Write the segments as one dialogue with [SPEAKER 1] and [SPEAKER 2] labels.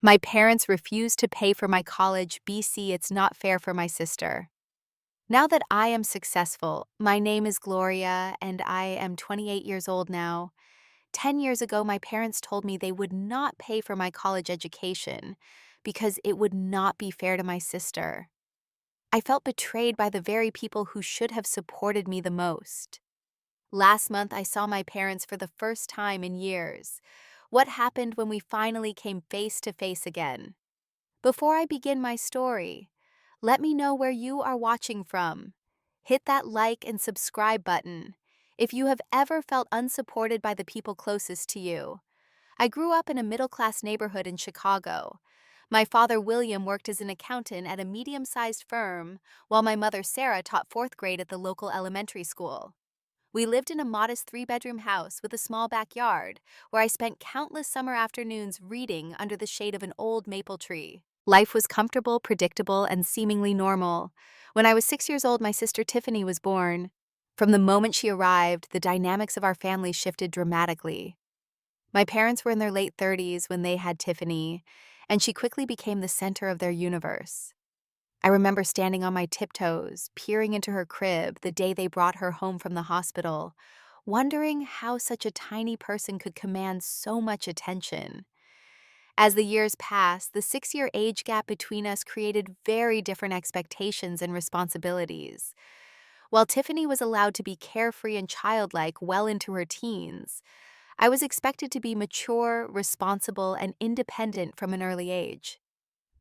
[SPEAKER 1] My parents refused to pay for my college. BC, it's not fair for my sister. Now that I am successful, my name is Gloria and I am 28 years old now. 10 years ago, my parents told me they would not pay for my college education because it would not be fair to my sister. I felt betrayed by the very people who should have supported me the most. Last month, I saw my parents for the first time in years. What happened when we finally came face to face again? Before I begin my story, let me know where you are watching from. Hit that like and subscribe button if you have ever felt unsupported by the people closest to you. I grew up in a middle-class neighborhood in Chicago. My father, William, worked as an accountant at a medium-sized firm, while my mother, Sarah, taught fourth grade at the local elementary school. We lived in a modest three-bedroom house with a small backyard, where I spent countless summer afternoons reading under the shade of an old maple tree. Life was comfortable, predictable, and seemingly normal. When I was 6 years old, my sister Tiffany was born. From the moment she arrived, the dynamics of our family shifted dramatically. My parents were in their late 30s when they had Tiffany, and she quickly became the center of their universe. I remember standing on my tiptoes, peering into her crib the day they brought her home from the hospital, wondering how such a tiny person could command so much attention. As the years passed, the 6-year age gap between us created very different expectations and responsibilities. While Tiffany was allowed to be carefree and childlike well into her teens, I was expected to be mature, responsible, and independent from an early age.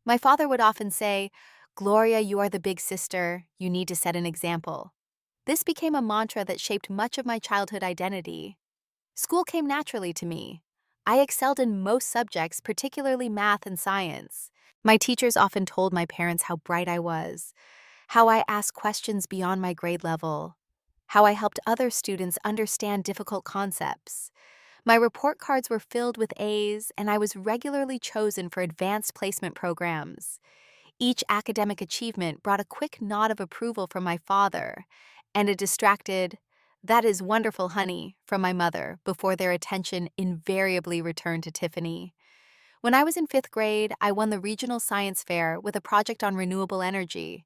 [SPEAKER 1] My father would often say, "Gloria, you are the big sister. You need to set an example." This became a mantra that shaped much of my childhood identity. School came naturally to me. I excelled in most subjects, particularly math and science. My teachers often told my parents how bright I was, how I asked questions beyond my grade level, how I helped other students understand difficult concepts. My report cards were filled with A's, and I was regularly chosen for advanced placement programs. Each academic achievement brought a quick nod of approval from my father and a distracted, "That is wonderful, honey," from my mother before their attention invariably returned to Tiffany. When I was in fifth grade, I won the regional science fair with a project on renewable energy.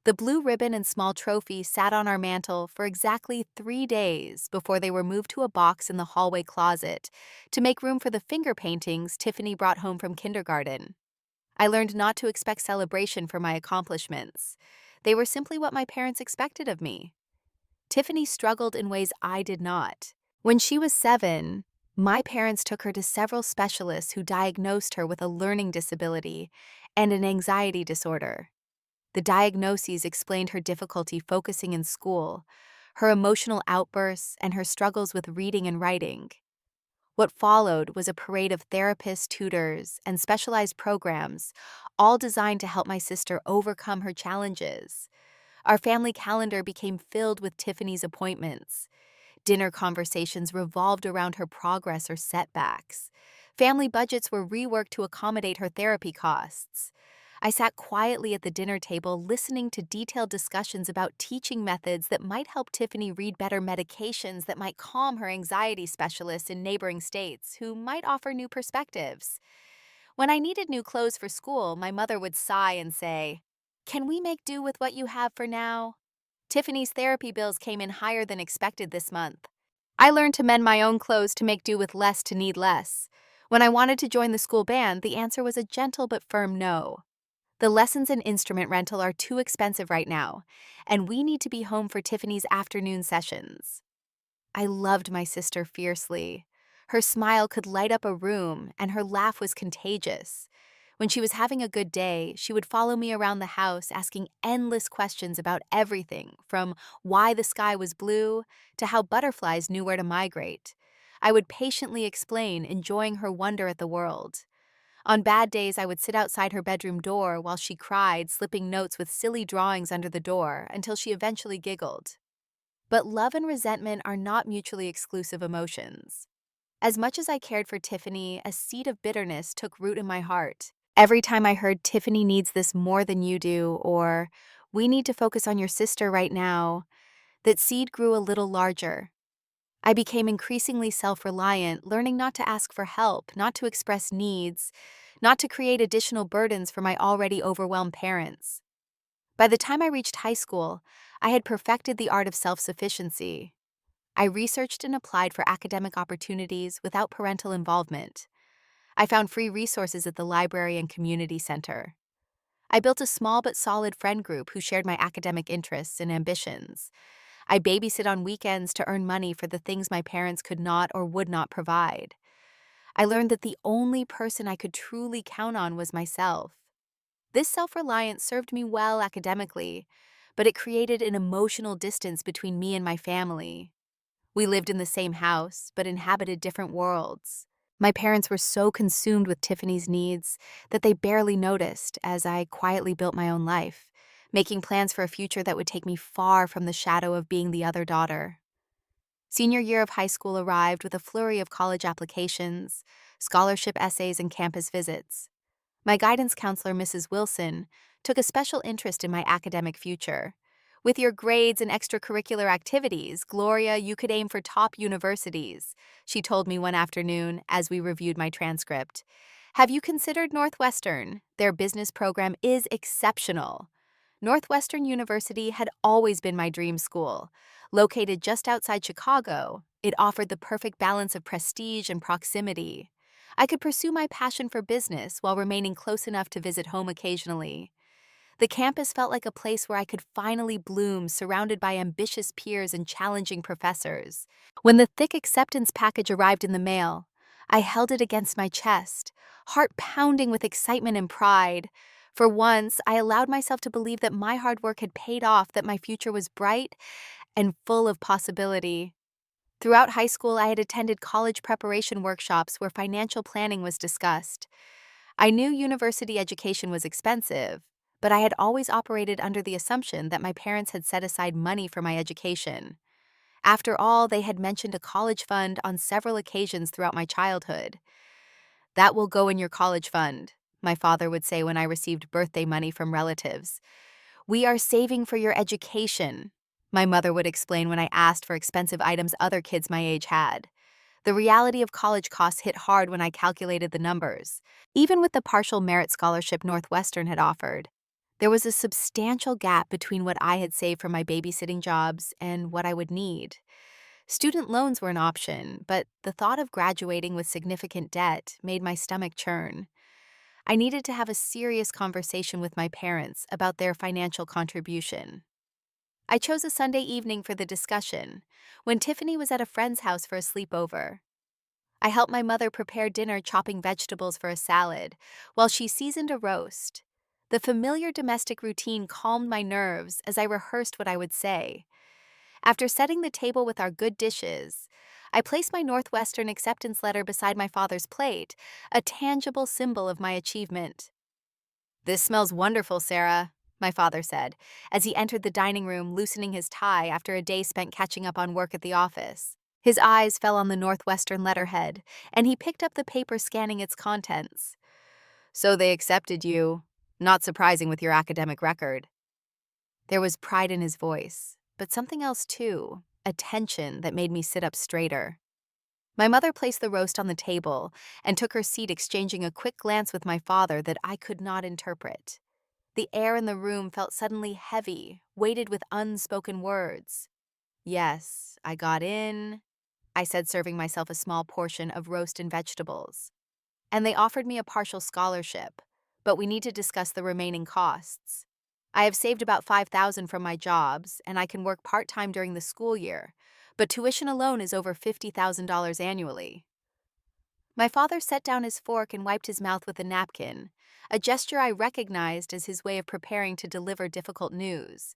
[SPEAKER 1] The blue ribbon and small trophy sat on our mantel for exactly 3 days before they were moved to a box in the hallway closet to make room for the finger paintings Tiffany brought home from kindergarten. I learned not to expect celebration for my accomplishments. They were simply what my parents expected of me. Tiffany struggled in ways I did not. When she was 7, my parents took her to several specialists who diagnosed her with a learning disability and an anxiety disorder. The diagnoses explained her difficulty focusing in school, her emotional outbursts, and her struggles with reading and writing. What followed was a parade of therapists, tutors, and specialized programs, all designed to help my sister overcome her challenges. Our family calendar became filled with Tiffany's appointments. Dinner conversations revolved around her progress or setbacks. Family budgets were reworked to accommodate her therapy costs. I sat quietly at the dinner table listening to detailed discussions about teaching methods that might help Tiffany read better, medications that might calm her anxiety specialists in neighboring states who might offer new perspectives. When I needed new clothes for school, my mother would sigh and say, "Can we make do with what you have for now?" Tiffany's therapy bills came in higher than expected this month. I learned to mend my own clothes to make do with less to need less. When I wanted to join the school band, the answer was a gentle but firm no. The lessons and instrument rental are too expensive right now, and we need to be home for Tiffany's afternoon sessions. I loved my sister fiercely. Her smile could light up a room, and her laugh was contagious. When she was having a good day, she would follow me around the house asking endless questions about everything, from why the sky was blue to how butterflies knew where to migrate. I would patiently explain, enjoying her wonder at the world. On bad days, I would sit outside her bedroom door while she cried, slipping notes with silly drawings under the door until she eventually giggled. But love and resentment are not mutually exclusive emotions. As much as I cared for Tiffany, a seed of bitterness took root in my heart. Every time I heard "Tiffany needs this more than you do," or "We need to focus on your sister right now," that seed grew a little larger. I became increasingly self-reliant, learning not to ask for help, not to express needs, not to create additional burdens for my already overwhelmed parents. By the time I reached high school, I had perfected the art of self-sufficiency. I researched and applied for academic opportunities without parental involvement. I found free resources at the library and community center. I built a small but solid friend group who shared my academic interests and ambitions. I babysit on weekends to earn money for the things my parents could not or would not provide. I learned that the only person I could truly count on was myself. This self-reliance served me well academically, but it created an emotional distance between me and my family. We lived in the same house, but inhabited different worlds. My parents were so consumed with Tiffany's needs that they barely noticed as I quietly built my own life, making plans for a future that would take me far from the shadow of being the other daughter. Senior year of high school arrived with a flurry of college applications, scholarship essays, and campus visits. My guidance counselor, Mrs. Wilson, took a special interest in my academic future. With your grades and extracurricular activities, Gloria, you could aim for top universities, she told me one afternoon as we reviewed my transcript. Have you considered Northwestern? Their business program is exceptional. Northwestern University had always been my dream school. Located just outside Chicago, it offered the perfect balance of prestige and proximity. I could pursue my passion for business while remaining close enough to visit home occasionally. The campus felt like a place where I could finally bloom, surrounded by ambitious peers and challenging professors. When the thick acceptance package arrived in the mail, I held it against my chest, heart pounding with excitement and pride. For once, I allowed myself to believe that my hard work had paid off, that my future was bright and full of possibility. Throughout high school, I had attended college preparation workshops where financial planning was discussed. I knew university education was expensive, but I had always operated under the assumption that my parents had set aside money for my education. After all, they had mentioned a college fund on several occasions throughout my childhood. That will go in your college fund, my father would say when I received birthday money from relatives. We are saving for your education, my mother would explain when I asked for expensive items other kids my age had. The reality of college costs hit hard when I calculated the numbers. Even with the partial merit scholarship Northwestern had offered, there was a substantial gap between what I had saved from my babysitting jobs and what I would need. Student loans were an option, but the thought of graduating with significant debt made my stomach churn. I needed to have a serious conversation with my parents about their financial contribution. I chose a Sunday evening for the discussion, when Tiffany was at a friend's house for a sleepover. I helped my mother prepare dinner, chopping vegetables for a salad, while she seasoned a roast. The familiar domestic routine calmed my nerves as I rehearsed what I would say. After setting the table with our good dishes, I placed my Northwestern acceptance letter beside my father's plate, a tangible symbol of my achievement. "This smells wonderful, Sarah," my father said, as he entered the dining room, loosening his tie after a day spent catching up on work at the office. His eyes fell on the Northwestern letterhead, and he picked up the paper, scanning its contents. "So they accepted you. Not surprising with your academic record." There was pride in his voice, but something else too, a tension that made me sit up straighter. My mother placed the roast on the table and took her seat, exchanging a quick glance with my father that I could not interpret. The air in the room felt suddenly heavy, weighted with unspoken words. "Yes, I got in," I said, serving myself a small portion of roast and vegetables. "And they offered me a partial scholarship, but we need to discuss the remaining costs. I have saved about $5,000 from my jobs, and I can work part-time during the school year, but tuition alone is over $50,000 annually." My father set down his fork and wiped his mouth with a napkin, a gesture I recognized as his way of preparing to deliver difficult news.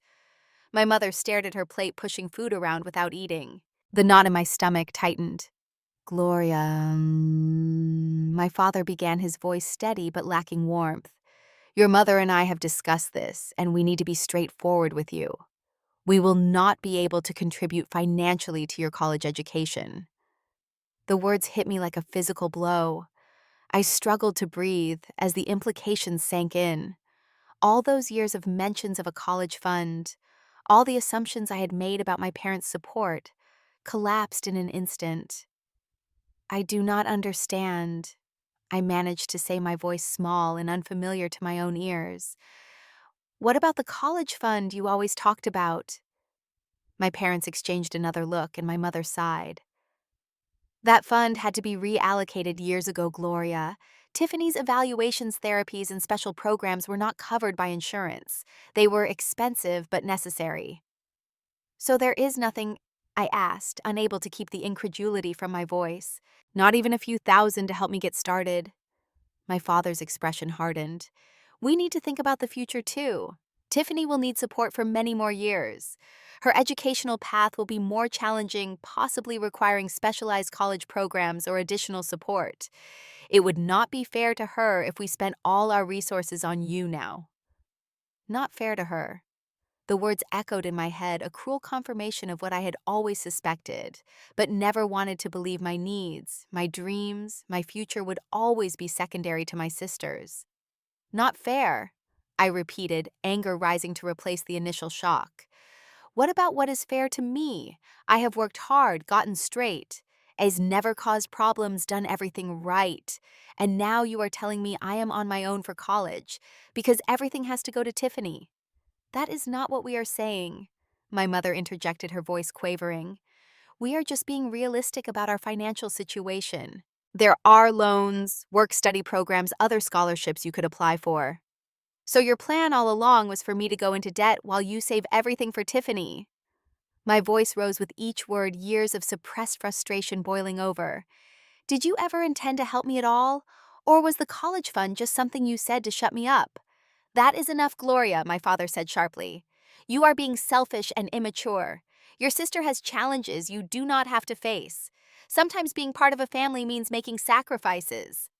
[SPEAKER 1] My mother stared at her plate, pushing food around without eating. The knot in my stomach tightened. "Gloria," my father began, his voice steady but lacking warmth. "Your mother and I have discussed this, and we need to be straightforward with you. We will not be able to contribute financially to your college education." The words hit me like a physical blow. I struggled to breathe as the implications sank in. All those years of mentions of a college fund, all the assumptions I had made about my parents' support, collapsed in an instant. "I do not understand," I managed to say, my voice small and unfamiliar to my own ears. What about the college fund you always talked about? My parents exchanged another look, and my mother sighed. That fund had to be reallocated years ago, Gloria. Tiffany's evaluations, therapies, and special programs were not covered by insurance. They were expensive but necessary. So there is nothing, I asked, unable to keep the incredulity from my voice. Not even a few thousand to help me get started. My father's expression hardened. We need to think about the future too. Tiffany will need support for many more years. Her educational path will be more challenging, possibly requiring specialized college programs or additional support. It would not be fair to her if we spent all our resources on you now. Not fair to her. The words echoed in my head, a cruel confirmation of what I had always suspected, but never wanted to believe. My needs, my dreams, my future would always be secondary to my sister's. Not fair, I repeated, anger rising to replace the initial shock. What about what is fair to me? I have worked hard, gotten straight, has never caused problems, done everything right. And now you are telling me I am on my own for college because everything has to go to Tiffany. That is not what we are saying, my mother interjected, her voice quavering. We are just being realistic about our financial situation. There are loans, work-study programs, other scholarships you could apply for. So your plan all along was for me to go into debt while you save everything for Tiffany. My voice rose with each word, years of suppressed frustration boiling over. Did you ever intend to help me at all? Or was the college fund just something you said to shut me up? That is enough, Gloria, my father said sharply. You are being selfish and immature. Your sister has challenges you do not have to face. Sometimes being part of a family means making sacrifices.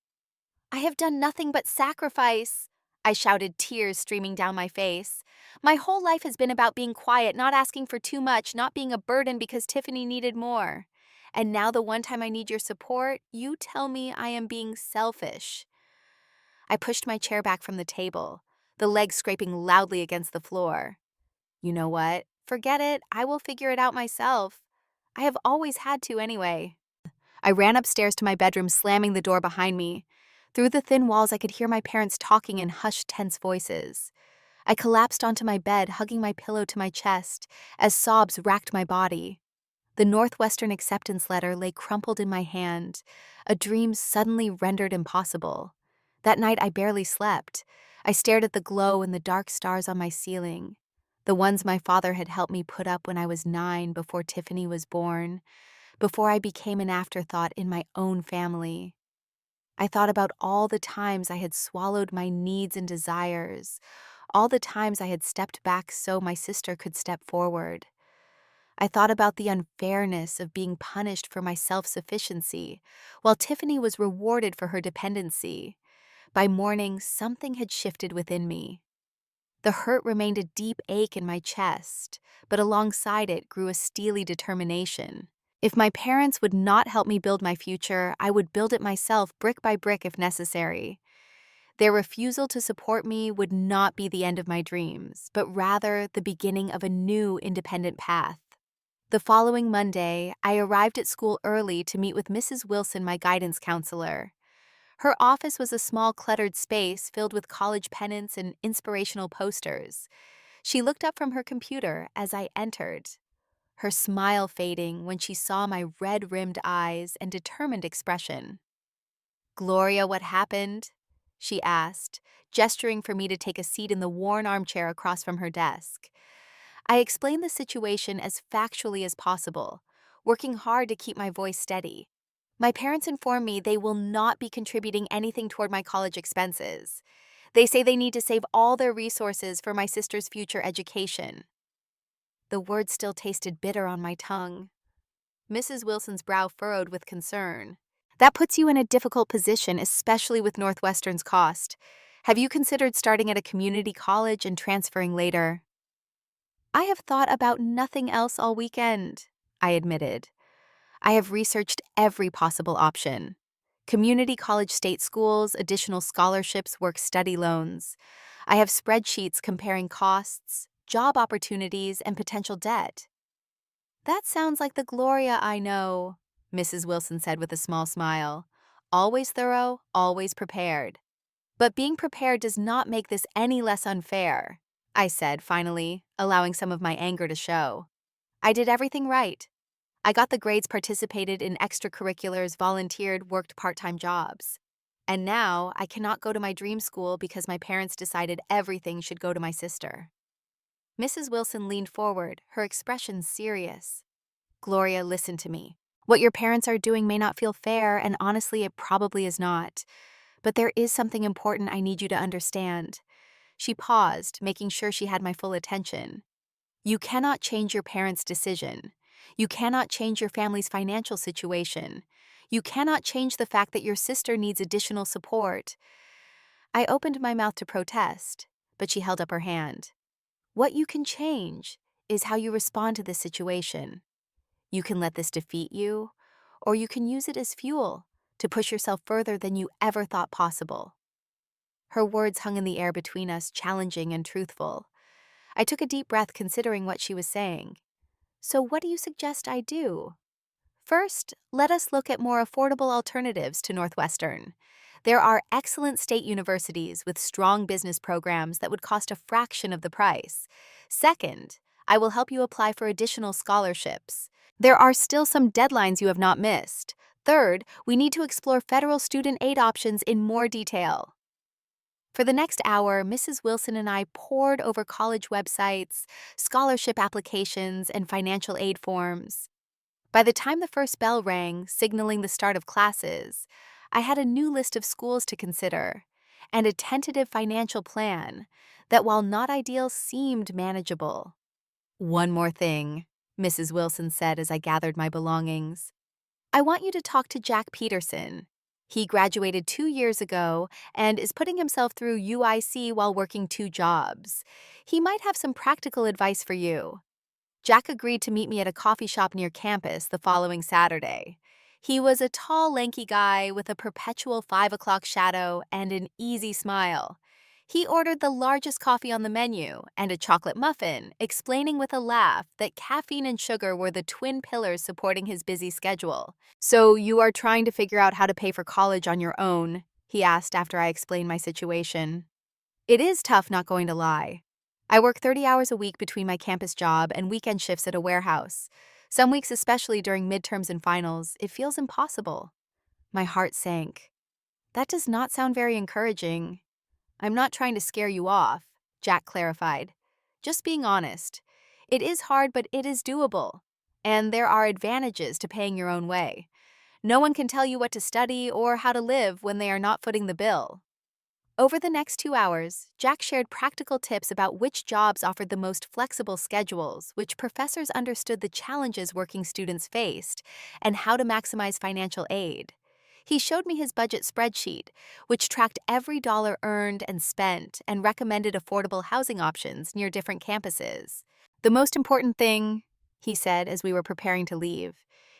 [SPEAKER 1] I have done nothing but sacrifice, I shouted, tears streaming down my face. My whole life has been about being quiet, not asking for too much, not being a burden because Tiffany needed more. And now the one time I need your support, you tell me I am being selfish. I pushed my chair back from the table, the legs scraping loudly against the floor. You know what? Forget it. I will figure it out myself. I have always had to anyway. I ran upstairs to my bedroom, slamming the door behind me. Through the thin walls, I could hear my parents talking in hushed, tense voices. I collapsed onto my bed, hugging my pillow to my chest, as sobs racked my body. The Northwestern acceptance letter lay crumpled in my hand, a dream suddenly rendered impossible. That night I barely slept. I stared at the glow and the dark stars on my ceiling, the ones my father had helped me put up when I was 9 before Tiffany was born, before I became an afterthought in my own family. I thought about all the times I had swallowed my needs and desires, all the times I had stepped back so my sister could step forward. I thought about the unfairness of being punished for my self-sufficiency, while Tiffany was rewarded for her dependency. By morning, something had shifted within me. The hurt remained a deep ache in my chest, but alongside it grew a steely determination. If my parents would not help me build my future, I would build it myself, brick by brick if necessary. Their refusal to support me would not be the end of my dreams, but rather the beginning of a new independent path. The following Monday, I arrived at school early to meet with Mrs. Wilson, my guidance counselor. Her office was a small, cluttered space filled with college pennants and inspirational posters. She looked up from her computer as I entered, her smile fading when she saw my red-rimmed eyes and determined expression. "Gloria, what happened?" she asked, gesturing for me to take a seat in the worn armchair across from her desk. I explained the situation as factually as possible, working hard to keep my voice steady. My parents inform me they will not be contributing anything toward my college expenses. They say they need to save all their resources for my sister's future education. The words still tasted bitter on my tongue. Mrs. Wilson's brow furrowed with concern. That puts you in a difficult position, especially with Northwestern's cost. Have you considered starting at a community college and transferring later? I have thought about nothing else all weekend, I admitted. I have researched every possible option. Community college, state schools, additional scholarships, work-study loans. I have spreadsheets comparing costs, job opportunities, and potential debt. That sounds like the Gloria I know, Mrs. Wilson said with a small smile. always thorough, always prepared. But being prepared does not make this any less unfair, I said finally, allowing some of my anger to show. I did everything right. I got the grades, participated in extracurriculars, volunteered, worked part-time jobs. And now I cannot go to my dream school because my parents decided everything should go to my sister. Mrs. Wilson leaned forward, her expression serious. Gloria, listen to me. What your parents are doing may not feel fair, and honestly, it probably is not. But there is something important I need you to understand. She paused, making sure she had my full attention. You cannot change your parents' decision. You cannot change your family's financial situation. You cannot change the fact that your sister needs additional support. I opened my mouth to protest, but she held up her hand. What you can change is how you respond to this situation. You can let this defeat you, or you can use it as fuel to push yourself further than you ever thought possible. Her words hung in the air between us, challenging and truthful. I took a deep breath considering what she was saying. So what do you suggest I do? First, let us look at more affordable alternatives to Northwestern. There are excellent state universities with strong business programs that would cost a fraction of the price. Second, I will help you apply for additional scholarships. There are still some deadlines you have not missed. Third, we need to explore federal student aid options in more detail. For the next hour, Mrs. Wilson and I pored over college websites, scholarship applications, and financial aid forms. By the time the first bell rang, signaling the start of classes, I had a new list of schools to consider and a tentative financial plan that, while not ideal, seemed manageable. One more thing, Mrs. Wilson said as I gathered my belongings. I want you to talk to Jack Peterson. He graduated 2 years ago and is putting himself through UIC while working 2 jobs. He might have some practical advice for you. Jack agreed to meet me at a coffee shop near campus the following Saturday. He was a tall, lanky guy with a perpetual 5 o'clock shadow and an easy smile. He ordered the largest coffee on the menu and a chocolate muffin, explaining with a laugh that caffeine and sugar were the twin pillars supporting his busy schedule. So you are trying to figure out how to pay for college on your own? He asked after I explained my situation. It is tough, not going to lie. I work 30 hours a week between my campus job and weekend shifts at a warehouse. Some weeks, especially during midterms and finals, it feels impossible. My heart sank. That does not sound very encouraging. I'm not trying to scare you off, Jack clarified. Just being honest. It is hard, but it is doable. And there are advantages to paying your own way. No one can tell you what to study or how to live when they are not footing the bill. Over the next 2 hours, Jack shared practical tips about which jobs offered the most flexible schedules, which professors understood the challenges working students faced, and how to maximize financial aid. He showed me his budget spreadsheet, which tracked every dollar earned and spent and recommended affordable housing options near different campuses. The most important thing, he said as we were preparing to leave,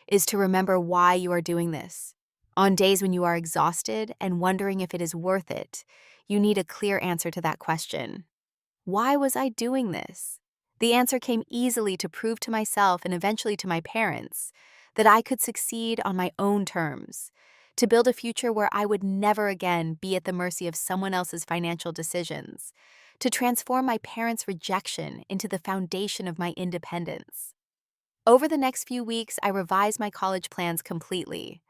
[SPEAKER 1] is to remember why you are doing this. On days when you are exhausted and wondering if it is worth it, you need a clear answer to that question. Why was I doing this? The answer came easily to prove to myself and eventually to my parents that I could succeed on my own terms, to build a future where I would never again be at the mercy of someone else's financial decisions, to transform my parents' rejection into the foundation of my independence. Over the next few weeks, I revised my college plans completely.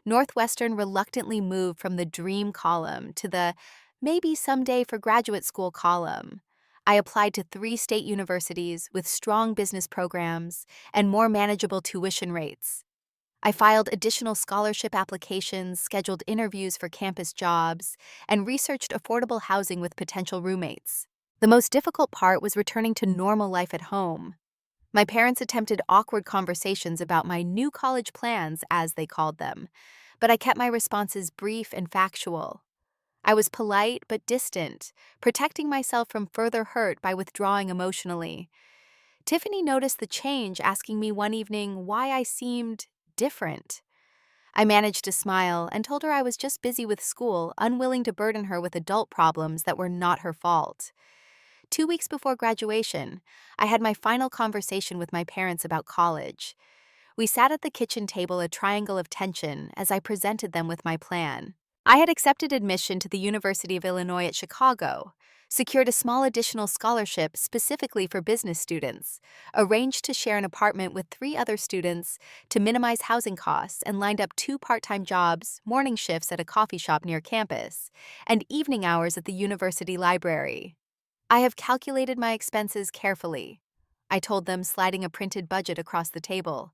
[SPEAKER 1] Northwestern reluctantly moved from the dream column to the maybe someday for graduate school column. I applied to 3 state universities with strong business programs and more manageable tuition rates. I filed additional scholarship applications, scheduled interviews for campus jobs, and researched affordable housing with potential roommates. The most difficult part was returning to normal life at home. My parents attempted awkward conversations about my new college plans, as they called them, but I kept my responses brief and factual. I was polite but distant, protecting myself from further hurt by withdrawing emotionally. Tiffany noticed the change, asking me one evening why I seemed different. I managed to smile and told her I was just busy with school, unwilling to burden her with adult problems that were not her fault. 2 weeks before graduation, I had my final conversation with my parents about college. We sat at the kitchen table, a triangle of tension, as I presented them with my plan. I had accepted admission to the University of Illinois at Chicago, secured a small additional scholarship specifically for business students, arranged to share an apartment with 3 other students to minimize housing costs, and lined up 2 part-time jobs, morning shifts at a coffee shop near campus, and evening hours at the university library. I have calculated my expenses carefully, I told them, sliding a printed budget across the table.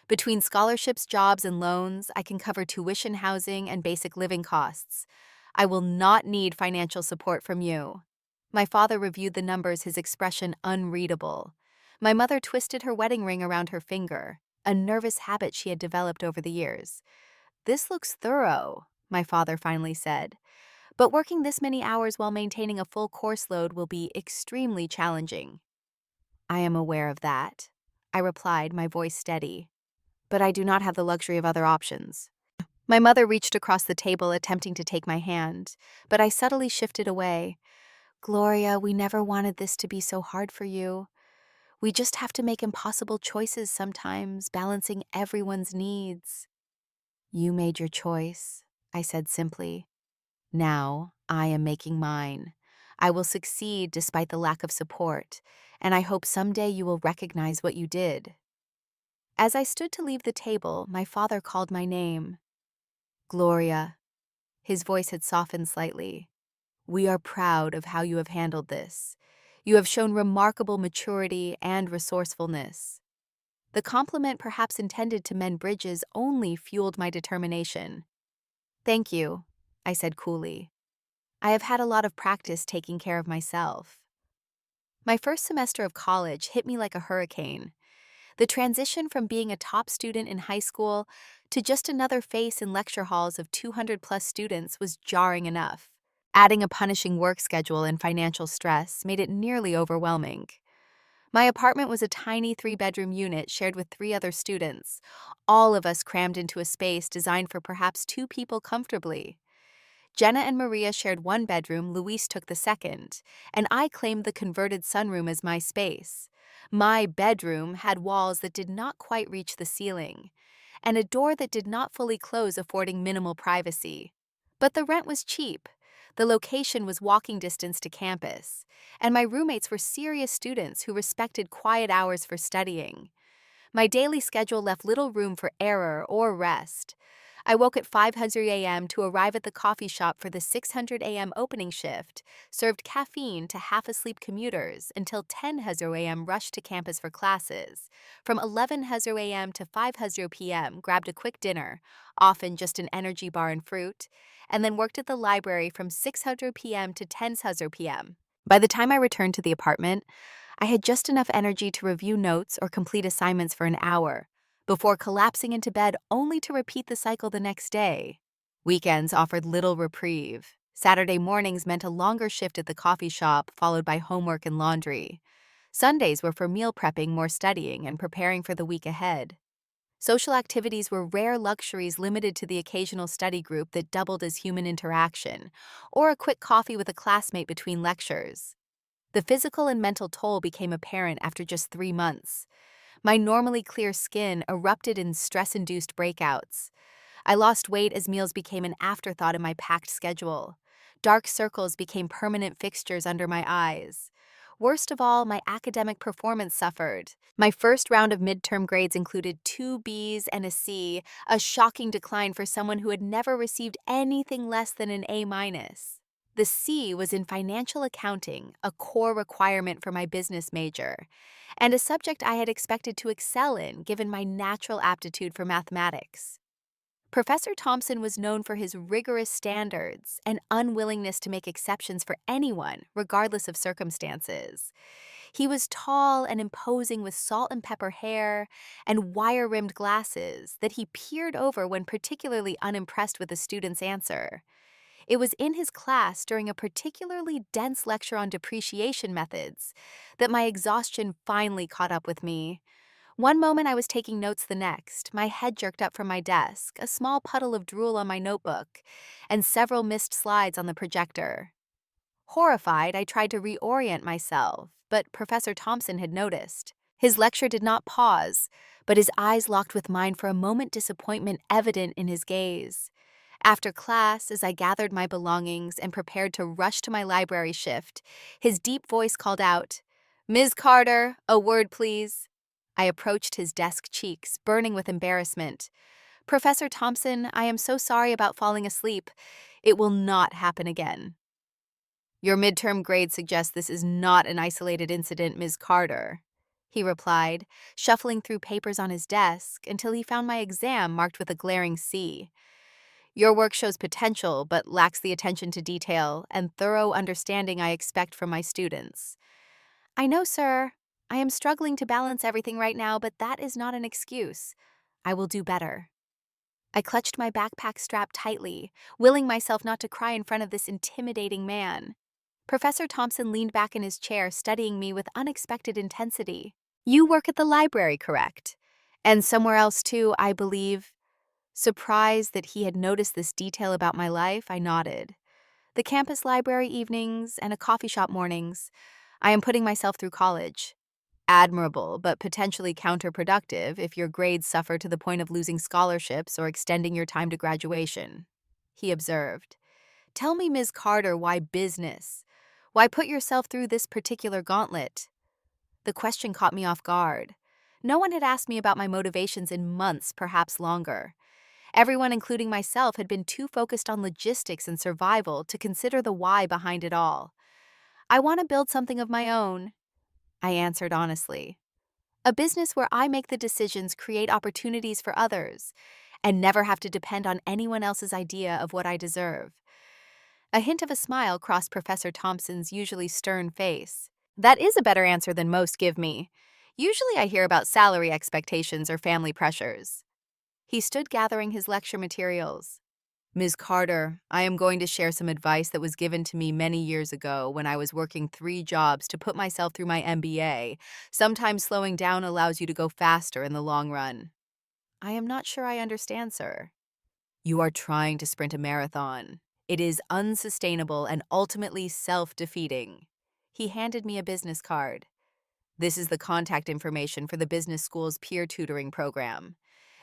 [SPEAKER 1] Between scholarships, jobs, and loans, I can cover tuition, housing, and basic living costs. I will not need financial support from you. My father reviewed the numbers, his expression unreadable. My mother twisted her wedding ring around her finger, a nervous habit she had developed over the years. "This looks thorough," my father finally said. "But working this many hours while maintaining a full course load will be extremely challenging." "I am aware of that," I replied, my voice steady. "But I do not have the luxury of other options." My mother reached across the table, attempting to take my hand, but I subtly shifted away. "Gloria, we never wanted this to be so hard for you. We just have to make impossible choices sometimes, balancing everyone's needs." "You made your choice," I said simply. "Now I am making mine. I will succeed despite the lack of support, and I hope someday you will recognize what you did." As I stood to leave the table, my father called my name. "Gloria." His voice had softened slightly. "We are proud of how you have handled this. You have shown remarkable maturity and resourcefulness." The compliment, perhaps intended to mend bridges, only fueled my determination. "Thank you," I said coolly. "I have had a lot of practice taking care of myself." My first semester of college hit me like a hurricane. The transition from being a top student in high school to just another face in lecture halls of 200+ students was jarring enough. Adding a punishing work schedule and financial stress made it nearly overwhelming. My apartment was a tiny 3-bedroom unit shared with 3 other students, all of us crammed into a space designed for perhaps 2 people comfortably. Jenna and Maria shared 1 bedroom, Luis took the second, and I claimed the converted sunroom as my space. My bedroom had walls that did not quite reach the ceiling, and a door that did not fully close, affording minimal privacy. But the rent was cheap. The location was walking distance to campus, and my roommates were serious students who respected quiet hours for studying. My daily schedule left little room for error or rest. I woke at 5:00 a.m. to arrive at the coffee shop for the 6:00 a.m. opening shift, served caffeine to half-asleep commuters until 10:00 a.m. rushed to campus for classes. From 11:00 a.m. to 5:00 p.m. grabbed a quick dinner, often just an energy bar and fruit, and then worked at the library from 6:00 p.m. to 10:00 p.m. By the time I returned to the apartment, I had just enough energy to review notes or complete assignments for an hour, before collapsing into bed only to repeat the cycle the next day. Weekends offered little reprieve. Saturday mornings meant a longer shift at the coffee shop, followed by homework and laundry. Sundays were for meal prepping, more studying, and preparing for the week ahead. Social activities were rare luxuries limited to the occasional study group that doubled as human interaction, or a quick coffee with a classmate between lectures. The physical and mental toll became apparent after just 3 months. My normally clear skin erupted in stress-induced breakouts. I lost weight as meals became an afterthought in my packed schedule. Dark circles became permanent fixtures under my eyes. Worst of all, my academic performance suffered. My first round of midterm grades included 2 Bs and a C, a shocking decline for someone who had never received anything less than an A-. The C was in financial accounting, a core requirement for my business major, and a subject I had expected to excel in given my natural aptitude for mathematics. Professor Thompson was known for his rigorous standards and unwillingness to make exceptions for anyone, regardless of circumstances. He was tall and imposing with salt and pepper hair and wire-rimmed glasses that he peered over when particularly unimpressed with a student's answer. It was in his class during a particularly dense lecture on depreciation methods that my exhaustion finally caught up with me. One moment I was taking notes, the next, my head jerked up from my desk, a small puddle of drool on my notebook, and several missed slides on the projector. Horrified, I tried to reorient myself, but Professor Thompson had noticed. His lecture did not pause, but his eyes locked with mine for a moment, disappointment evident in his gaze. After class, as I gathered my belongings and prepared to rush to my library shift, his deep voice called out, "Ms. Carter, a word, please." I approached his desk, cheeks burning with embarrassment. "Professor Thompson, I am so sorry about falling asleep. It will not happen again." "Your midterm grade suggests this is not an isolated incident, Ms. Carter," he replied, shuffling through papers on his desk until he found my exam marked with a glaring C. "Your work shows potential but lacks the attention to detail and thorough understanding I expect from my students." "I know, sir. I am struggling to balance everything right now, but that is not an excuse. I will do better." I clutched my backpack strap tightly, willing myself not to cry in front of this intimidating man. Professor Thompson leaned back in his chair, studying me with unexpected intensity. "You work at the library, correct? And somewhere else too, I believe." Surprised that he had noticed this detail about my life, I nodded. "The campus library evenings and a coffee shop mornings. I am putting myself through college." "Admirable, but potentially counterproductive if your grades suffer to the point of losing scholarships or extending your time to graduation," he observed. "Tell me, Ms. Carter, why business? Why put yourself through this particular gauntlet?" The question caught me off guard. No one had asked me about my motivations in months, perhaps longer. Everyone, including myself, had been too focused on logistics and survival to consider the why behind it all. "I want to build something of my own," I answered honestly. "A business where I make the decisions, create opportunities for others, and never have to depend on anyone else's idea of what I deserve." A hint of a smile crossed Professor Thompson's usually stern face. "That is a better answer than most give me. Usually I hear about salary expectations or family pressures." He stood gathering his lecture materials. "Ms. Carter, I am going to share some advice that was given to me many years ago when I was working 3 jobs to put myself through my MBA. Sometimes slowing down allows you to go faster in the long run." "I am not sure I understand, sir." "You are trying to sprint a marathon. It is unsustainable and ultimately self-defeating." He handed me a business card. "This is the contact information for the business school's peer tutoring program.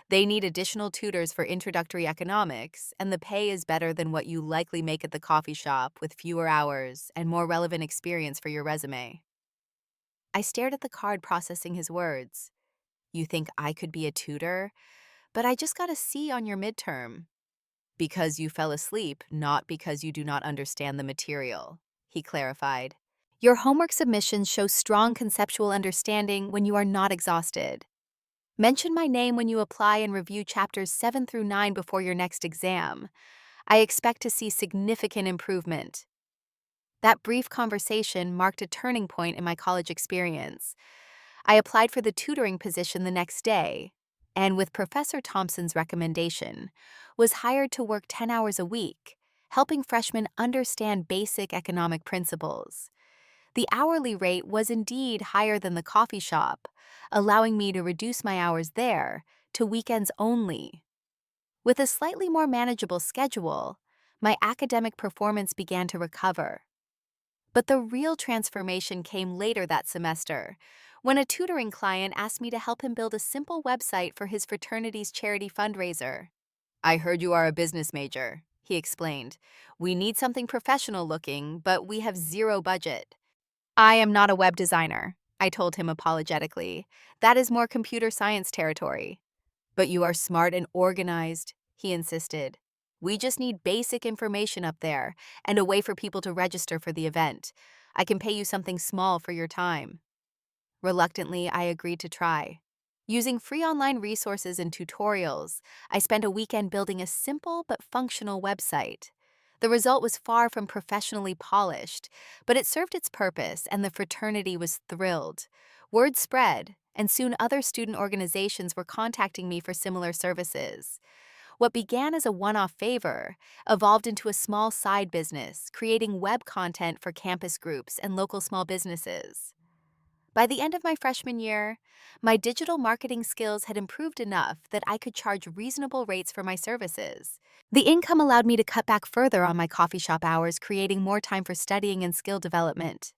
[SPEAKER 1] They need additional tutors for introductory economics, and the pay is better than what you likely make at the coffee shop, with fewer hours and more relevant experience for your resume." I stared at the card, processing his words. "You think I could be a tutor? But I just got a C on your midterm." "Because you fell asleep, not because you do not understand the material," he clarified. "Your homework submissions show strong conceptual understanding when you are not exhausted. Mention my name when you apply and review chapters 7 through 9 before your next exam. I expect to see significant improvement." That brief conversation marked a turning point in my college experience. I applied for the tutoring position the next day, and with Professor Thompson's recommendation, was hired to work 10 hours a week, helping freshmen understand basic economic principles. The hourly rate was indeed higher than the coffee shop, allowing me to reduce my hours there to weekends only. With a slightly more manageable schedule, my academic performance began to recover. But the real transformation came later that semester, when a tutoring client asked me to help him build a simple website for his fraternity's charity fundraiser. "I heard you are a business major," he explained. "We need something professional looking, but we have zero budget." "I am not a web designer," I told him apologetically. "That is more computer science territory." "But you are smart and organized," he insisted. "We just need basic information up there and a way for people to register for the event. I can pay you something small for your time." Reluctantly, I agreed to try. Using free online resources and tutorials, I spent a weekend building a simple but functional website. The result was far from professionally polished, but it served its purpose and the fraternity was thrilled. Word spread, and soon other student organizations were contacting me for similar services. What began as a one-off favor evolved into a small side business, creating web content for campus groups and local small businesses. By the end of my freshman year, my digital marketing skills had improved enough that I could charge reasonable rates for my services. The income allowed me to cut back further on my coffee shop hours, creating more time for studying and skill development.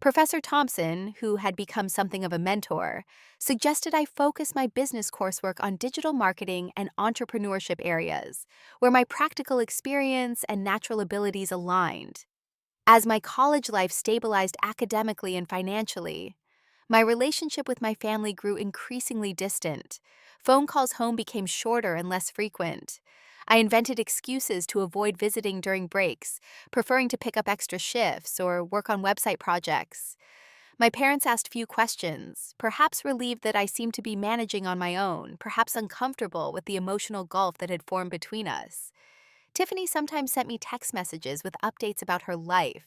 [SPEAKER 1] Professor Thompson, who had become something of a mentor, suggested I focus my business coursework on digital marketing and entrepreneurship areas, where my practical experience and natural abilities aligned. As my college life stabilized academically and financially, my relationship with my family grew increasingly distant. Phone calls home became shorter and less frequent. I invented excuses to avoid visiting during breaks, preferring to pick up extra shifts or work on website projects. My parents asked few questions, perhaps relieved that I seemed to be managing on my own, perhaps uncomfortable with the emotional gulf that had formed between us. Tiffany sometimes sent me text messages with updates about her life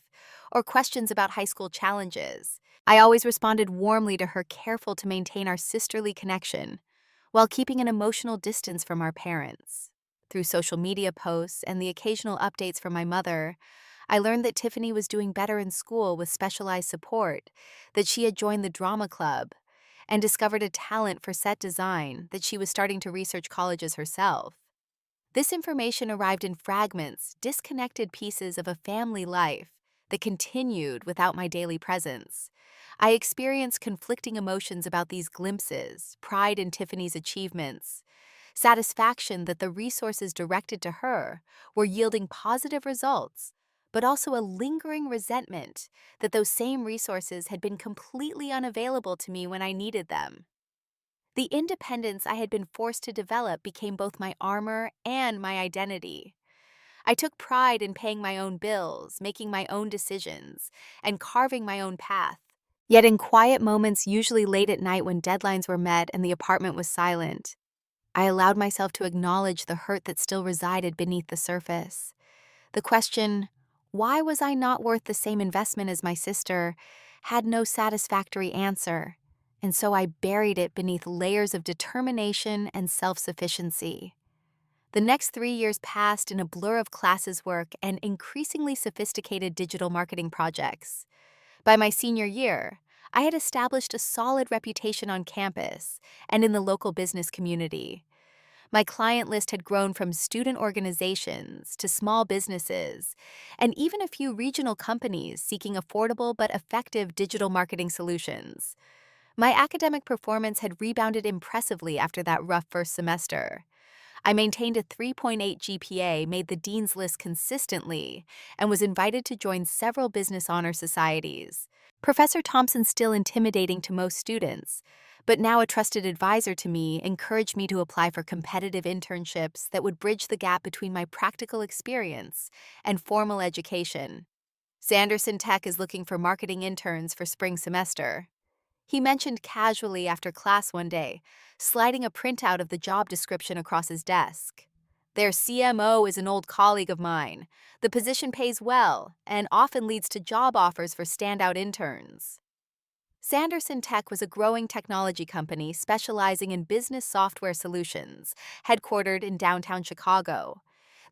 [SPEAKER 1] or questions about high school challenges. I always responded warmly to her, careful to maintain our sisterly connection while keeping an emotional distance from our parents. Through social media posts and the occasional updates from my mother, I learned that Tiffany was doing better in school with specialized support, that she had joined the drama club, and discovered a talent for set design, that she was starting to research colleges herself. This information arrived in fragments, disconnected pieces of a family life that continued without my daily presence. I experienced conflicting emotions about these glimpses: pride in Tiffany's achievements, satisfaction that the resources directed to her were yielding positive results, but also a lingering resentment that those same resources had been completely unavailable to me when I needed them. The independence I had been forced to develop became both my armor and my identity. I took pride in paying my own bills, making my own decisions, and carving my own path. Yet in quiet moments, usually late at night when deadlines were met and the apartment was silent, I allowed myself to acknowledge the hurt that still resided beneath the surface. The question, why was I not worth the same investment as my sister, had no satisfactory answer, and so I buried it beneath layers of determination and self-sufficiency. The next 3 years passed in a blur of classes work and increasingly sophisticated digital marketing projects. By my senior year, I had established a solid reputation on campus and in the local business community. My client list had grown from student organizations to small businesses, and even a few regional companies seeking affordable but effective digital marketing solutions. My academic performance had rebounded impressively after that rough first semester. I maintained a 3.8 GPA, made the dean's list consistently, and was invited to join several business honor societies. Professor Thompson, still intimidating to most students, but now a trusted advisor to me, encouraged me to apply for competitive internships that would bridge the gap between my practical experience and formal education. Sanderson Tech is looking for marketing interns for spring semester, he mentioned casually after class one day, sliding a printout of the job description across his desk. Their CMO is an old colleague of mine. The position pays well and often leads to job offers for standout interns. Sanderson Tech was a growing technology company specializing in business software solutions, headquartered in downtown Chicago.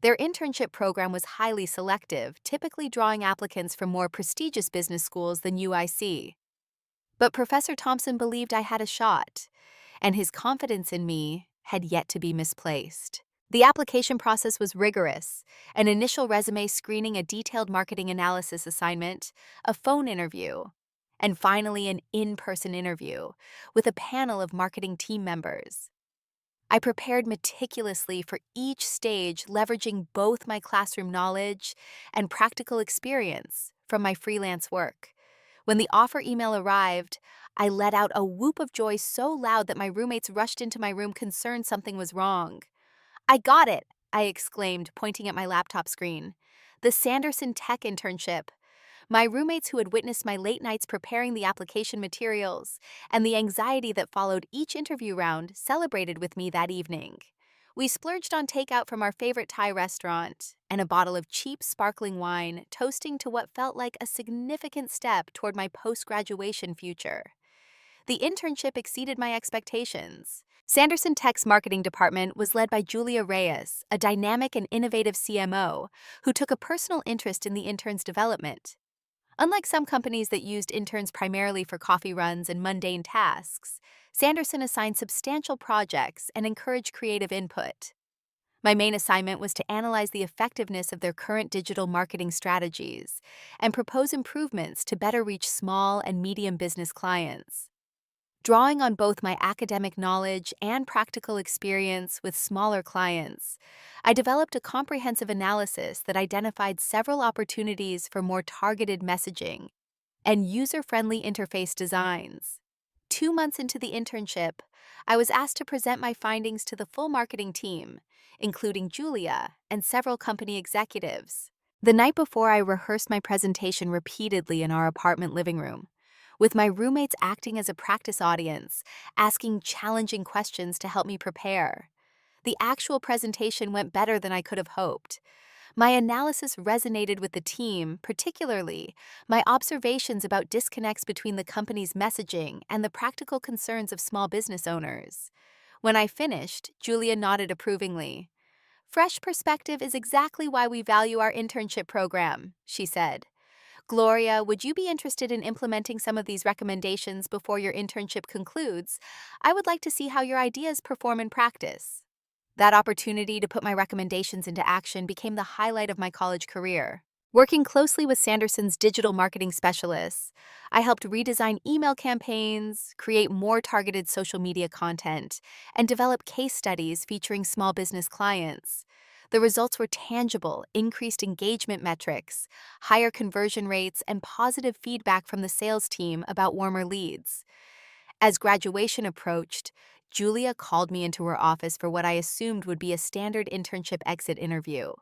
[SPEAKER 1] Their internship program was highly selective, typically drawing applicants from more prestigious business schools than UIC. But Professor Thompson believed I had a shot, and his confidence in me had yet to be misplaced. The application process was rigorous: an initial resume screening, a detailed marketing analysis assignment, a phone interview, and finally an in-person interview with a panel of marketing team members. I prepared meticulously for each stage, leveraging both my classroom knowledge and practical experience from my freelance work. When the offer email arrived, I let out a whoop of joy so loud that my roommates rushed into my room concerned something was wrong. "I got it!" I exclaimed, pointing at my laptop screen. The Sanderson Tech internship. My roommates, who had witnessed my late nights preparing the application materials and the anxiety that followed each interview round, celebrated with me that evening. We splurged on takeout from our favorite Thai restaurant and a bottle of cheap sparkling wine, toasting to what felt like a significant step toward my post-graduation future. The internship exceeded my expectations. Sanderson Tech's marketing department was led by Julia Reyes, a dynamic and innovative CMO who took a personal interest in the intern's development. Unlike some companies that used interns primarily for coffee runs and mundane tasks, Sanderson assigned substantial projects and encouraged creative input. My main assignment was to analyze the effectiveness of their current digital marketing strategies and propose improvements to better reach small and medium business clients. Drawing on both my academic knowledge and practical experience with smaller clients, I developed a comprehensive analysis that identified several opportunities for more targeted messaging and user-friendly interface designs. 2 months into the internship, I was asked to present my findings to the full marketing team, including Julia and several company executives. The night before, I rehearsed my presentation repeatedly in our apartment living room, with my roommates acting as a practice audience, asking challenging questions to help me prepare. The actual presentation went better than I could have hoped. My analysis resonated with the team, particularly my observations about disconnects between the company's messaging and the practical concerns of small business owners. When I finished, Julia nodded approvingly. "Fresh perspective is exactly why we value our internship program," she said. "Gloria, would you be interested in implementing some of these recommendations before your internship concludes? I would like to see how your ideas perform in practice." That opportunity to put my recommendations into action became the highlight of my college career. Working closely with Sanderson's digital marketing specialists, I helped redesign email campaigns, create more targeted social media content, and develop case studies featuring small business clients. The results were tangible: increased engagement metrics, higher conversion rates, and positive feedback from the sales team about warmer leads. As graduation approached, Julia called me into her office for what I assumed would be a standard internship exit interview.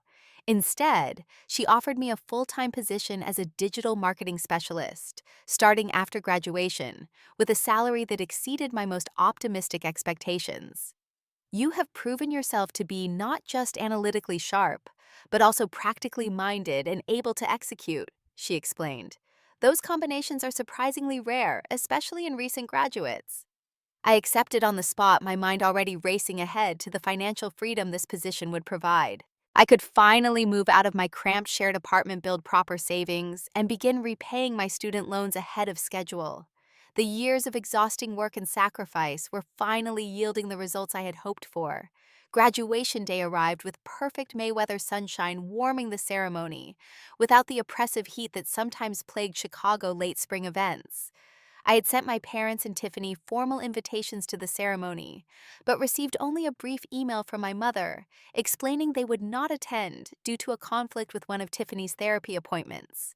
[SPEAKER 1] Instead, she offered me a full-time position as a digital marketing specialist, starting after graduation, with a salary that exceeded my most optimistic expectations. "You have proven yourself to be not just analytically sharp, but also practically minded and able to execute," she explained. "Those combinations are surprisingly rare, especially in recent graduates." I accepted on the spot, my mind already racing ahead to the financial freedom this position would provide. I could finally move out of my cramped shared apartment, build proper savings, and begin repaying my student loans ahead of schedule. The years of exhausting work and sacrifice were finally yielding the results I had hoped for. Graduation day arrived with perfect Mayweather sunshine warming the ceremony, without the oppressive heat that sometimes plagued Chicago late spring events. I had sent my parents and Tiffany formal invitations to the ceremony, but received only a brief email from my mother explaining they would not attend due to a conflict with one of Tiffany's therapy appointments.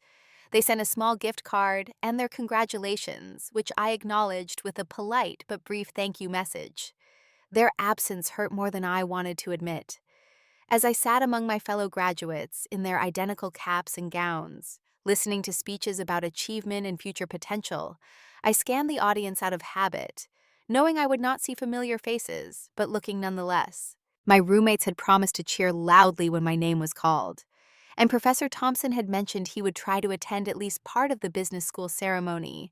[SPEAKER 1] They sent a small gift card and their congratulations, which I acknowledged with a polite but brief thank you message. Their absence hurt more than I wanted to admit. As I sat among my fellow graduates in their identical caps and gowns, listening to speeches about achievement and future potential, I scanned the audience out of habit, knowing I would not see familiar faces, but looking nonetheless. My roommates had promised to cheer loudly when my name was called, and Professor Thompson had mentioned he would try to attend at least part of the business school ceremony,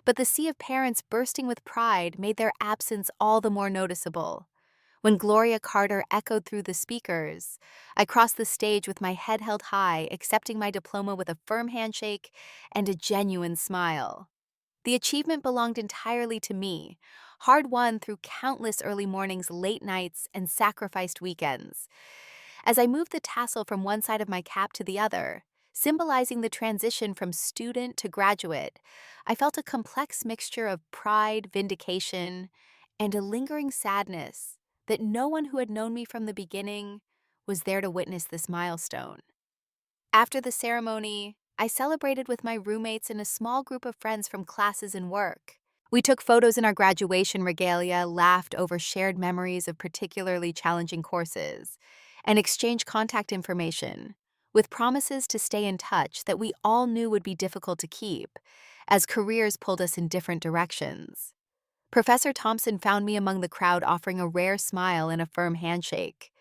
[SPEAKER 1] but the sea of parents bursting with pride made their absence all the more noticeable. When Gloria Carter echoed through the speakers, I crossed the stage with my head held high, accepting my diploma with a firm handshake and a genuine smile. The achievement belonged entirely to me, hard-won through countless early mornings, late nights, and sacrificed weekends. As I moved the tassel from one side of my cap to the other, symbolizing the transition from student to graduate, I felt a complex mixture of pride, vindication, and a lingering sadness that no one who had known me from the beginning was there to witness this milestone. After the ceremony, I celebrated with my roommates and a small group of friends from classes and work. We took photos in our graduation regalia, laughed over shared memories of particularly challenging courses, and exchanged contact information, with promises to stay in touch that we all knew would be difficult to keep, as careers pulled us in different directions. Professor Thompson found me among the crowd, offering a rare smile and a firm handshake.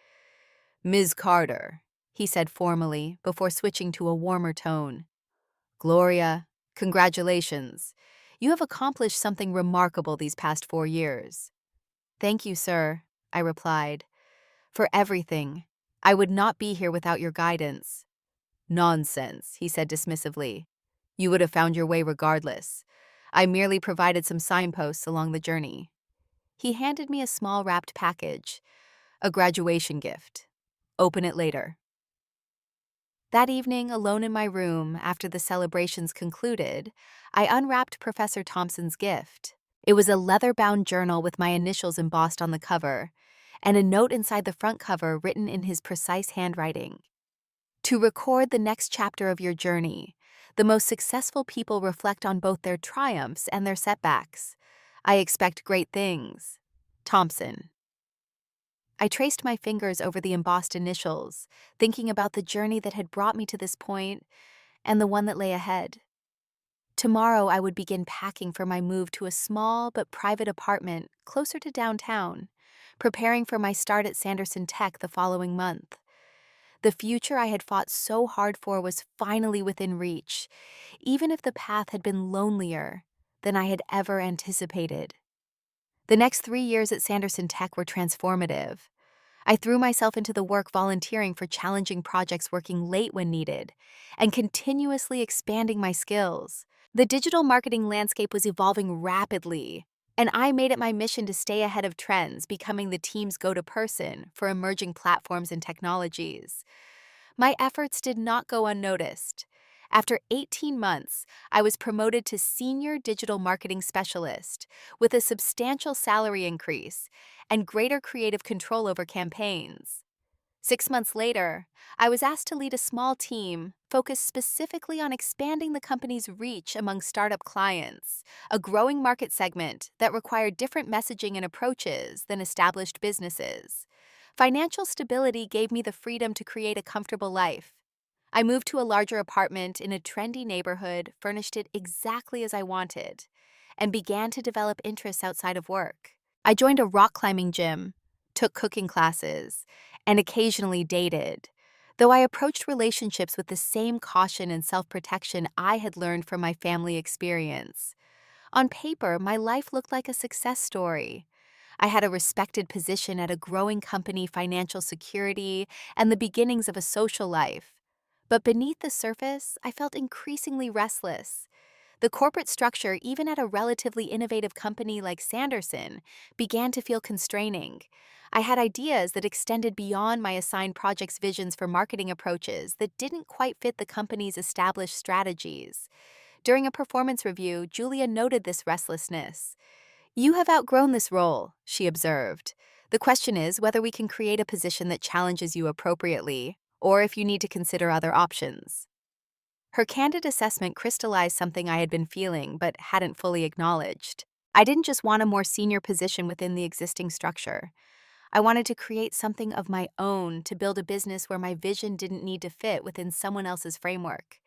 [SPEAKER 1] "Ms. Carter," he said formally, before switching to a warmer tone. "Gloria, congratulations. You have accomplished something remarkable these past 4 years." "Thank you, sir," I replied. "For everything. I would not be here without your guidance." "Nonsense," he said dismissively. "You would have found your way regardless. I merely provided some signposts along the journey." He handed me a small wrapped package, a graduation gift. Open it later. That evening, alone in my room after the celebrations concluded, I unwrapped Professor Thompson's gift. It was a leather-bound journal with my initials embossed on the cover, and a note inside the front cover written in his precise handwriting. To record the next chapter of your journey, the most successful people reflect on both their triumphs and their setbacks. I expect great things. Thompson. I traced my fingers over the embossed initials, thinking about the journey that had brought me to this point and the one that lay ahead. Tomorrow I would begin packing for my move to a small but private apartment closer to downtown, preparing for my start at Sanderson Tech the following month. The future I had fought so hard for was finally within reach, even if the path had been lonelier than I had ever anticipated. The next 3 years at Sanderson Tech were transformative. I threw myself into the work volunteering for challenging projects, working late when needed, and continuously expanding my skills. The digital marketing landscape was evolving rapidly, and I made it my mission to stay ahead of trends, becoming the team's go-to person for emerging platforms and technologies. My efforts did not go unnoticed. After 18 months, I was promoted to Senior Digital Marketing Specialist with a substantial salary increase and greater creative control over campaigns. 6 months later, I was asked to lead a small team focused specifically on expanding the company's reach among startup clients, a growing market segment that required different messaging and approaches than established businesses. Financial stability gave me the freedom to create a comfortable life. I moved to a larger apartment in a trendy neighborhood, furnished it exactly as I wanted, and began to develop interests outside of work. I joined a rock climbing gym, took cooking classes, and occasionally dated, though I approached relationships with the same caution and self-protection I had learned from my family experience. On paper, my life looked like a success story. I had a respected position at a growing company, financial security, and the beginnings of a social life. But beneath the surface, I felt increasingly restless. The corporate structure, even at a relatively innovative company like Sanderson, began to feel constraining. I had ideas that extended beyond my assigned project's visions for marketing approaches that didn't quite fit the company's established strategies. During a performance review, Julia noted this restlessness. "You have outgrown this role," she observed. "The question is whether we can create a position that challenges you appropriately, or if you need to consider other options." Her candid assessment crystallized something I had been feeling but hadn't fully acknowledged. I didn't just want a more senior position within the existing structure. I wanted to create something of my own, to build a business where my vision didn't need to fit within someone else's framework.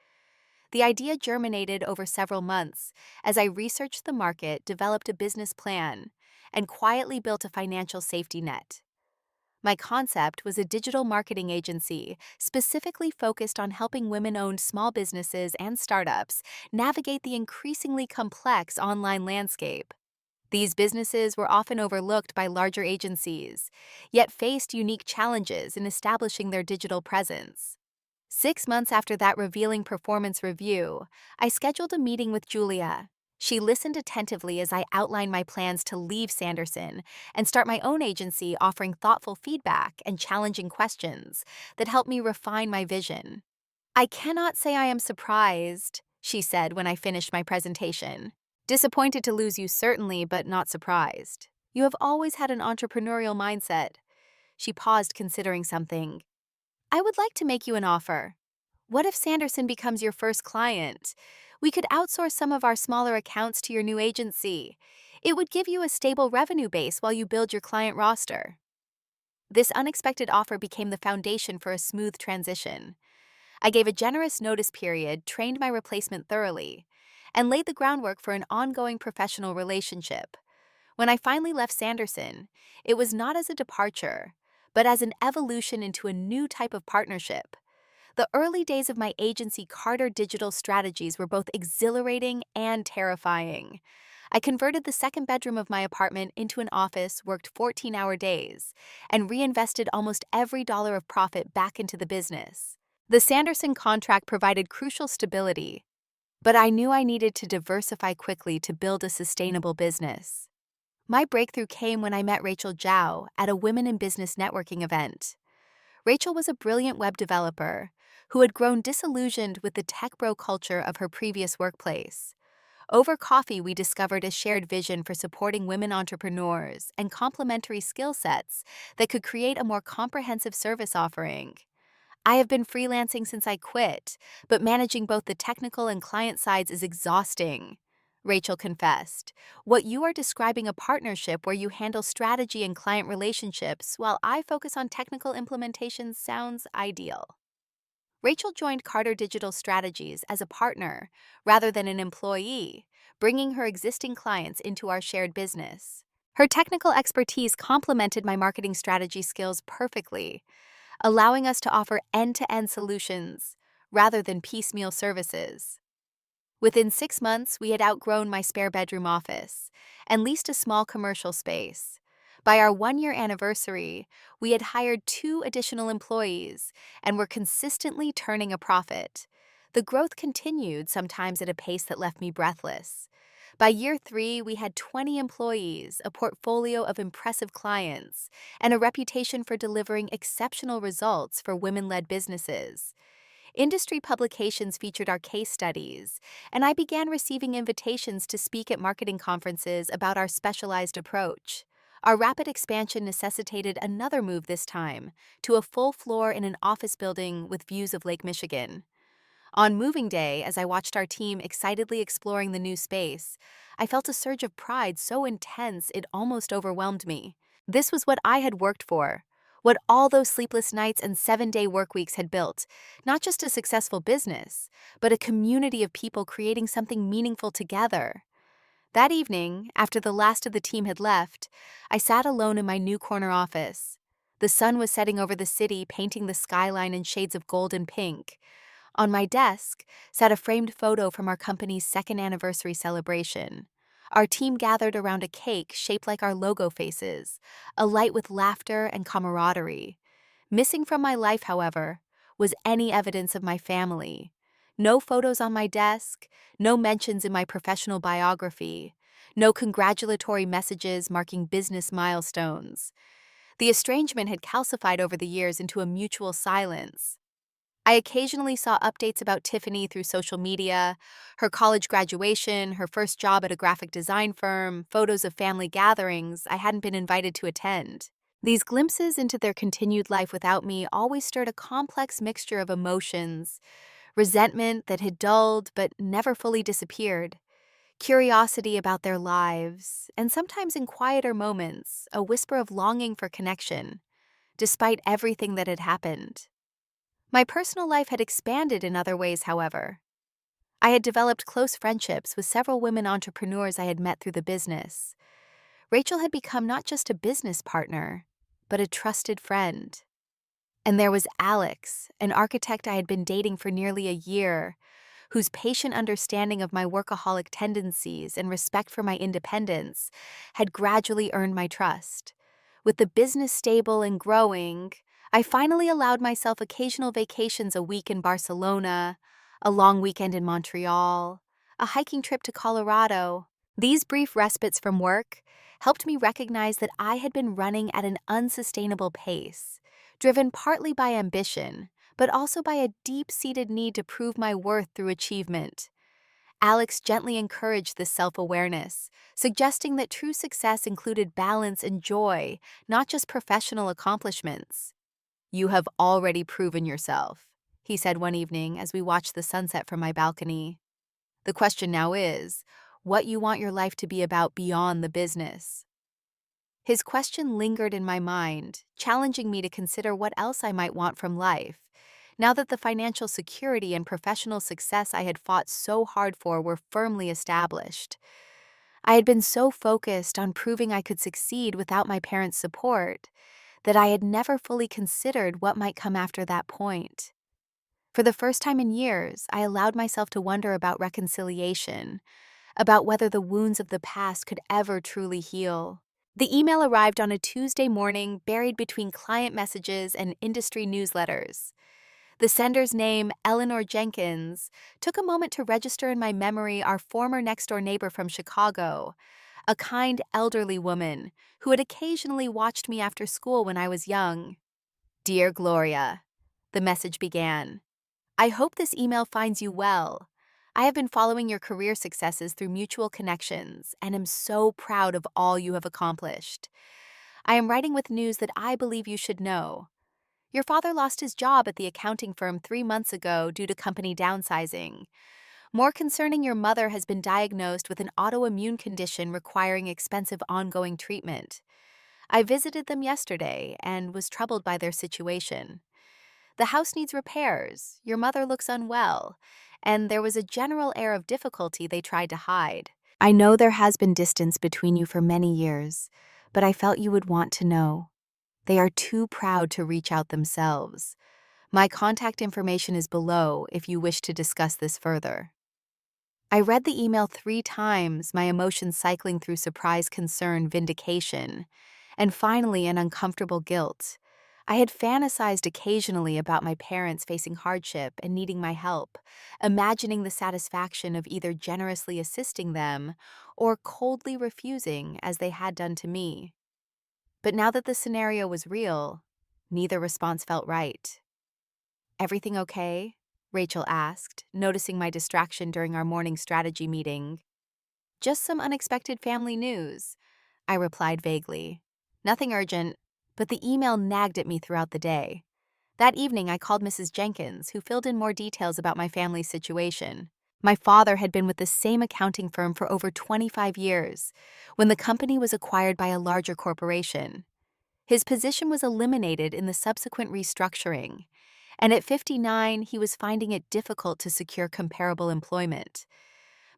[SPEAKER 1] The idea germinated over several months as I researched the market, developed a business plan, and quietly built a financial safety net. My concept was a digital marketing agency specifically focused on helping women-owned small businesses and startups navigate the increasingly complex online landscape. These businesses were often overlooked by larger agencies, yet faced unique challenges in establishing their digital presence. 6 months after that revealing performance review, I scheduled a meeting with Julia. She listened attentively as I outlined my plans to leave Sanderson and start my own agency, offering thoughtful feedback and challenging questions that helped me refine my vision. "I cannot say I am surprised," she said when I finished my presentation. "Disappointed to lose you, certainly, but not surprised. You have always had an entrepreneurial mindset." She paused, considering something. "I would like to make you an offer. What if Sanderson becomes your first client? We could outsource some of our smaller accounts to your new agency. It would give you a stable revenue base while you build your client roster." This unexpected offer became the foundation for a smooth transition. I gave a generous notice period, trained my replacement thoroughly, and laid the groundwork for an ongoing professional relationship. When I finally left Sanderson, it was not as a departure, but as an evolution into a new type of partnership. The early days of my agency, Carter Digital Strategies, were both exhilarating and terrifying. I converted the second bedroom of my apartment into an office, worked 14-hour days, and reinvested almost every dollar of profit back into the business. The Sanderson contract provided crucial stability, but I knew I needed to diversify quickly to build a sustainable business. My breakthrough came when I met Rachel Zhao at a Women in Business networking event. Rachel was a brilliant web developer who had grown disillusioned with the tech bro culture of her previous workplace. Over coffee, we discovered a shared vision for supporting women entrepreneurs and complementary skill sets that could create a more comprehensive service offering. I have been freelancing since I quit, but managing both the technical and client sides is exhausting, Rachel confessed. What you are describing a partnership where you handle strategy and client relationships while I focus on technical implementations sounds ideal. Rachel joined Carter Digital Strategies as a partner rather than an employee, bringing her existing clients into our shared business. Her technical expertise complemented my marketing strategy skills perfectly, allowing us to offer end-to-end solutions rather than piecemeal services. Within 6 months, we had outgrown my spare bedroom office and leased a small commercial space. By our 1-year anniversary, we had hired 2 additional employees and were consistently turning a profit. The growth continued, sometimes at a pace that left me breathless. By year 3, we had 20 employees, a portfolio of impressive clients, and a reputation for delivering exceptional results for women-led businesses. Industry publications featured our case studies, and I began receiving invitations to speak at marketing conferences about our specialized approach. Our rapid expansion necessitated another move this time, to a full floor in an office building with views of Lake Michigan. On moving day, as I watched our team excitedly exploring the new space, I felt a surge of pride so intense it almost overwhelmed me. This was what I had worked for, what all those sleepless nights and 7-day work weeks had built, not just a successful business, but a community of people creating something meaningful together. That evening, after the last of the team had left, I sat alone in my new corner office. The sun was setting over the city, painting the skyline in shades of gold and pink. On my desk sat a framed photo from our company's 2nd anniversary celebration. Our team gathered around a cake shaped like our logo faces, alight with laughter and camaraderie. Missing from my life, however, was any evidence of my family. No photos on my desk, no mentions in my professional biography, no congratulatory messages marking business milestones. The estrangement had calcified over the years into a mutual silence. I occasionally saw updates about Tiffany through social media, her college graduation, her first job at a graphic design firm, photos of family gatherings I hadn't been invited to attend. These glimpses into their continued life without me always stirred a complex mixture of emotions: resentment that had dulled but never fully disappeared, curiosity about their lives, and sometimes in quieter moments, a whisper of longing for connection, despite everything that had happened. My personal life had expanded in other ways, however. I had developed close friendships with several women entrepreneurs I had met through the business. Rachel had become not just a business partner, but a trusted friend. And there was Alex, an architect I had been dating for nearly a year, whose patient understanding of my workaholic tendencies and respect for my independence had gradually earned my trust. With the business stable and growing, I finally allowed myself occasional vacations: a week in Barcelona, a long weekend in Montreal, a hiking trip to Colorado. These brief respites from work helped me recognize that I had been running at an unsustainable pace, driven partly by ambition, but also by a deep-seated need to prove my worth through achievement. Alex gently encouraged this self-awareness, suggesting that true success included balance and joy, not just professional accomplishments. "You have already proven yourself," he said one evening as we watched the sunset from my balcony. "The question now is, what you want your life to be about beyond the business." His question lingered in my mind, challenging me to consider what else I might want from life, now that the financial security and professional success I had fought so hard for were firmly established. I had been so focused on proving I could succeed without my parents' support that I had never fully considered what might come after that point. For the first time in years, I allowed myself to wonder about reconciliation, about whether the wounds of the past could ever truly heal. The email arrived on a Tuesday morning, buried between client messages and industry newsletters. The sender's name, Eleanor Jenkins, took a moment to register in my memory: our former next-door neighbor from Chicago, a kind elderly woman who had occasionally watched me after school when I was young. Dear Gloria, the message began. I hope this email finds you well. I have been following your career successes through mutual connections and am so proud of all you have accomplished. I am writing with news that I believe you should know. Your father lost his job at the accounting firm 3 months ago due to company downsizing. More concerning, your mother has been diagnosed with an autoimmune condition requiring expensive ongoing treatment. I visited them yesterday and was troubled by their situation. The house needs repairs, your mother looks unwell, and there was a general air of difficulty they tried to hide. I know there has been distance between you for many years, but I felt you would want to know. They are too proud to reach out themselves. My contact information is below if you wish to discuss this further. I read the email 3 times, my emotions cycling through surprise, concern, vindication, and finally an uncomfortable guilt. I had fantasized occasionally about my parents facing hardship and needing my help, imagining the satisfaction of either generously assisting them or coldly refusing as they had done to me. But now that the scenario was real, neither response felt right. Everything okay? Rachel asked, noticing my distraction during our morning strategy meeting. Just some unexpected family news, I replied vaguely. Nothing urgent, but the email nagged at me throughout the day. That evening, I called Mrs. Jenkins, who filled in more details about my family's situation. My father had been with the same accounting firm for over 25 years, when the company was acquired by a larger corporation. His position was eliminated in the subsequent restructuring, and at 59, he was finding it difficult to secure comparable employment.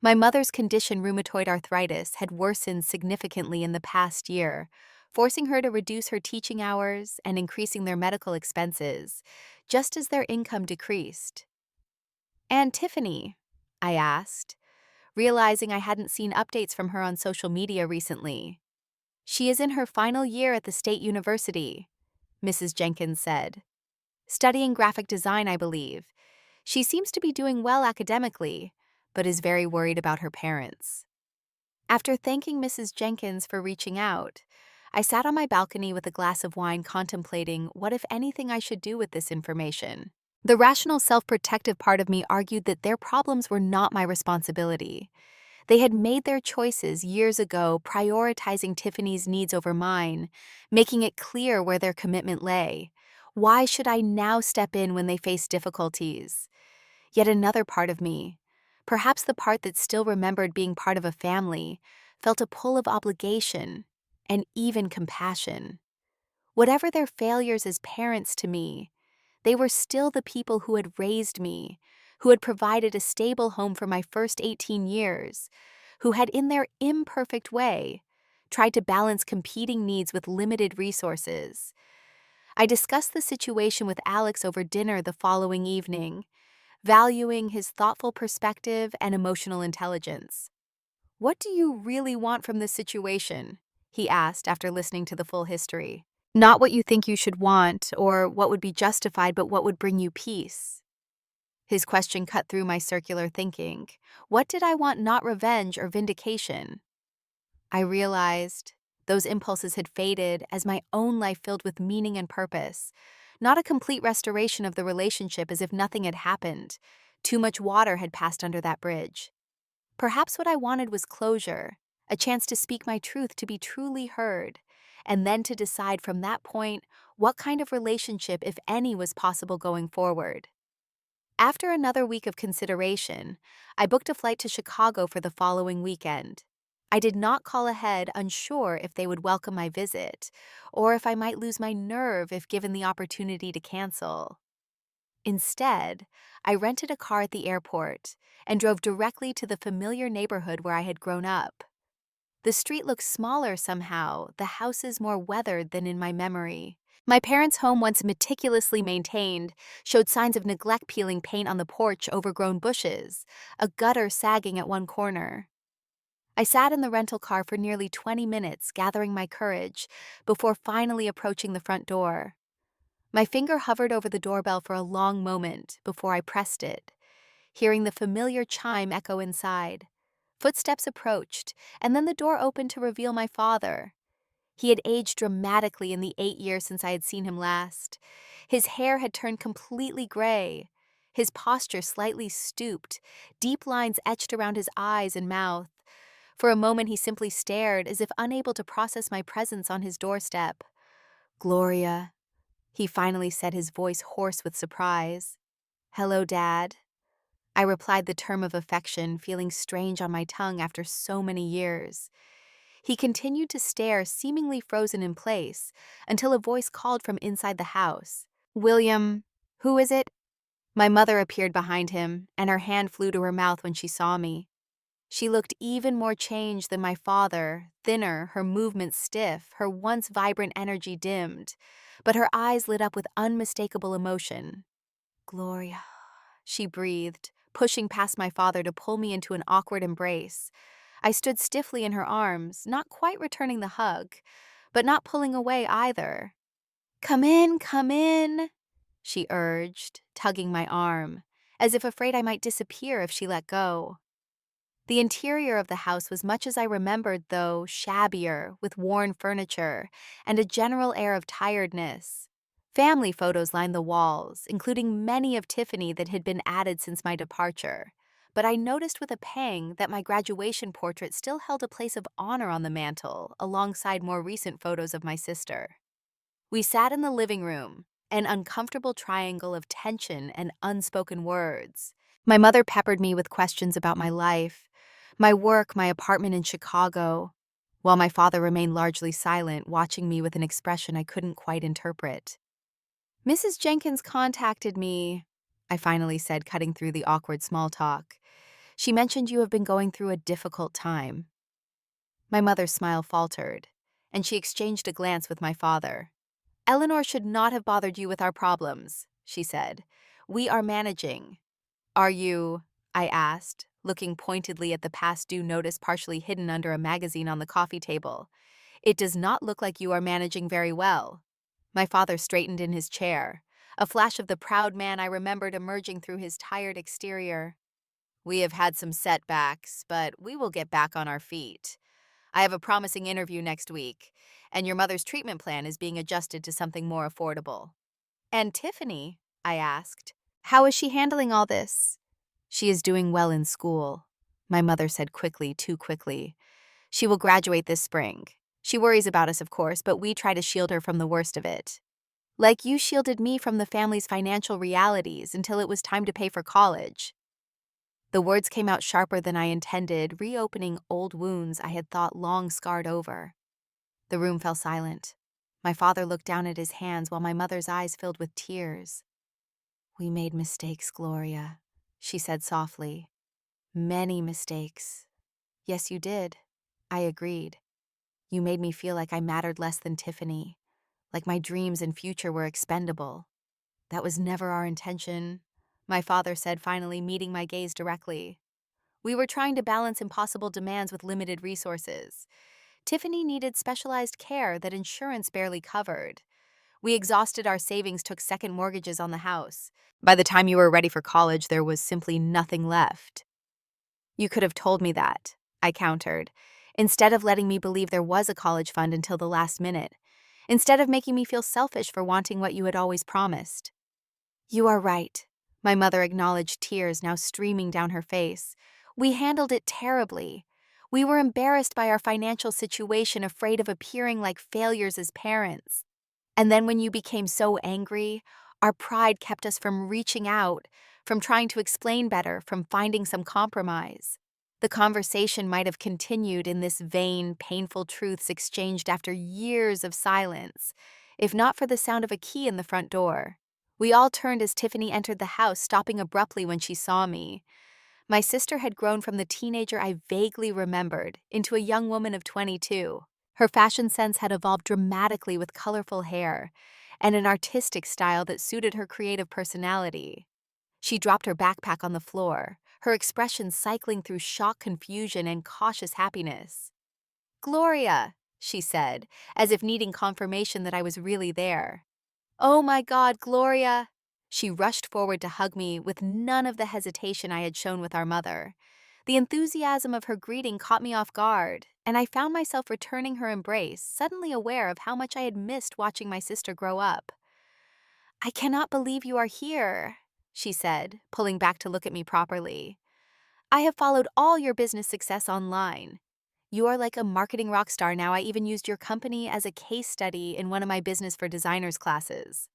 [SPEAKER 1] My mother's condition, rheumatoid arthritis, had worsened significantly in the past year, forcing her to reduce her teaching hours and increasing their medical expenses, just as their income decreased. "And Tiffany?" I asked, realizing I hadn't seen updates from her on social media recently. "She is in her final year at the state university," Mrs. Jenkins said. "Studying graphic design, I believe. She seems to be doing well academically, but is very worried about her parents." After thanking Mrs. Jenkins for reaching out, I sat on my balcony with a glass of wine contemplating what, if anything, I should do with this information. The rational, self-protective part of me argued that their problems were not my responsibility. They had made their choices years ago, prioritizing Tiffany's needs over mine, making it clear where their commitment lay. Why should I now step in when they face difficulties? Yet another part of me, perhaps the part that still remembered being part of a family, felt a pull of obligation and even compassion. Whatever their failures as parents to me, they were still the people who had raised me, who had provided a stable home for my first 18 years, who had, in their imperfect way, tried to balance competing needs with limited resources. I discussed the situation with Alex over dinner the following evening, valuing his thoughtful perspective and emotional intelligence. "What do you really want from this situation?" he asked after listening to the full history. "Not what you think you should want or what would be justified, but what would bring you peace." His question cut through my circular thinking. What did I want? Not revenge or vindication. I realized those impulses had faded as my own life filled with meaning and purpose, not a complete restoration of the relationship as if nothing had happened. Too much water had passed under that bridge. Perhaps what I wanted was closure, a chance to speak my truth, to be truly heard, and then to decide from that point what kind of relationship, if any, was possible going forward. After another week of consideration, I booked a flight to Chicago for the following weekend. I did not call ahead, unsure if they would welcome my visit, or if I might lose my nerve if given the opportunity to cancel. Instead, I rented a car at the airport and drove directly to the familiar neighborhood where I had grown up. The street looked smaller somehow, the houses more weathered than in my memory. My parents' home, once meticulously maintained, showed signs of neglect, peeling paint on the porch, overgrown bushes, a gutter sagging at one corner. I sat in the rental car for nearly 20 minutes, gathering my courage, before finally approaching the front door. My finger hovered over the doorbell for a long moment before I pressed it, hearing the familiar chime echo inside. Footsteps approached, and then the door opened to reveal my father. He had aged dramatically in the 8 years since I had seen him last. His hair had turned completely gray, his posture slightly stooped, deep lines etched around his eyes and mouth. For a moment he simply stared, as if unable to process my presence on his doorstep. "Gloria," he finally said, his voice hoarse with surprise. "Hello, Dad." I replied the term of affection, feeling strange on my tongue after so many years. He continued to stare, seemingly frozen in place, until a voice called from inside the house. "William, who is it?" My mother appeared behind him, and her hand flew to her mouth when she saw me. She looked even more changed than my father, thinner, her movements stiff, her once vibrant energy dimmed, but her eyes lit up with unmistakable emotion. "Gloria," she breathed, pushing past my father to pull me into an awkward embrace. I stood stiffly in her arms, not quite returning the hug, but not pulling away either. Come in," she urged, tugging my arm, as if afraid I might disappear if she let go. The interior of the house was much as I remembered, though shabbier, with worn furniture, and a general air of tiredness. Family photos lined the walls, including many of Tiffany that had been added since my departure. But I noticed with a pang that my graduation portrait still held a place of honor on the mantel, alongside more recent photos of my sister. We sat in the living room, an uncomfortable triangle of tension and unspoken words. My mother peppered me with questions about my life, my work, my apartment in Chicago, while my father remained largely silent, watching me with an expression I couldn't quite interpret. "Mrs. Jenkins contacted me," I finally said, cutting through the awkward small talk. "She mentioned you have been going through a difficult time." My mother's smile faltered, and she exchanged a glance with my father. "Eleanor should not have bothered you with our problems," she said. "We are managing." "Are you?" I asked, looking pointedly at the past due notice partially hidden under a magazine on the coffee table. "It does not look like you are managing very well." My father straightened in his chair, a flash of the proud man I remembered emerging through his tired exterior. "We have had some setbacks, but we will get back on our feet. I have a promising interview next week, and your mother's treatment plan is being adjusted to something more affordable." "And Tiffany?" I asked. "How is she handling all this?" "She is doing well in school," my mother said quickly, too quickly. "She will graduate this spring. She worries about us, of course, but we try to shield her from the worst of it. Like you shielded me from the family's financial realities until it was time to pay for college." The words came out sharper than I intended, reopening old wounds I had thought long scarred over. The room fell silent. My father looked down at his hands while my mother's eyes filled with tears. "We made mistakes, Gloria," she said softly. "Many mistakes." "Yes, you did," I agreed. "You made me feel like I mattered less than Tiffany, like my dreams and future were expendable." "That was never our intention," my father said, finally meeting my gaze directly. "We were trying to balance impossible demands with limited resources. Tiffany needed specialized care that insurance barely covered. We exhausted our savings, took second mortgages on the house. By the time you were ready for college, there was simply nothing left." "You could have told me that," I countered, "instead of letting me believe there was a college fund until the last minute, instead of making me feel selfish for wanting what you had always promised." "You are right," my mother acknowledged, tears now streaming down her face. "We handled it terribly. We were embarrassed by our financial situation, afraid of appearing like failures as parents. And then when you became so angry, our pride kept us from reaching out, from trying to explain better, from finding some compromise. The conversation might have continued in this vain, painful truths exchanged after years of silence, if not for the sound of a key in the front door. We all turned as Tiffany entered the house, stopping abruptly when she saw me. My sister had grown from the teenager I vaguely remembered into a young woman of 22. Her fashion sense had evolved dramatically with colorful hair and an artistic style that suited her creative personality. She dropped her backpack on the floor, her expression cycling through shock, confusion, and cautious happiness. "Gloria," she said, as if needing confirmation that I was really there. "Oh my God, Gloria!" She rushed forward to hug me with none of the hesitation I had shown with our mother. The enthusiasm of her greeting caught me off guard, and I found myself returning her embrace, suddenly aware of how much I had missed watching my sister grow up. "I cannot believe you are here," she said, pulling back to look at me properly. "I have followed all your business success online. You are like a marketing rock star now. I even used your company as a case study in one of my Business for Designers classes."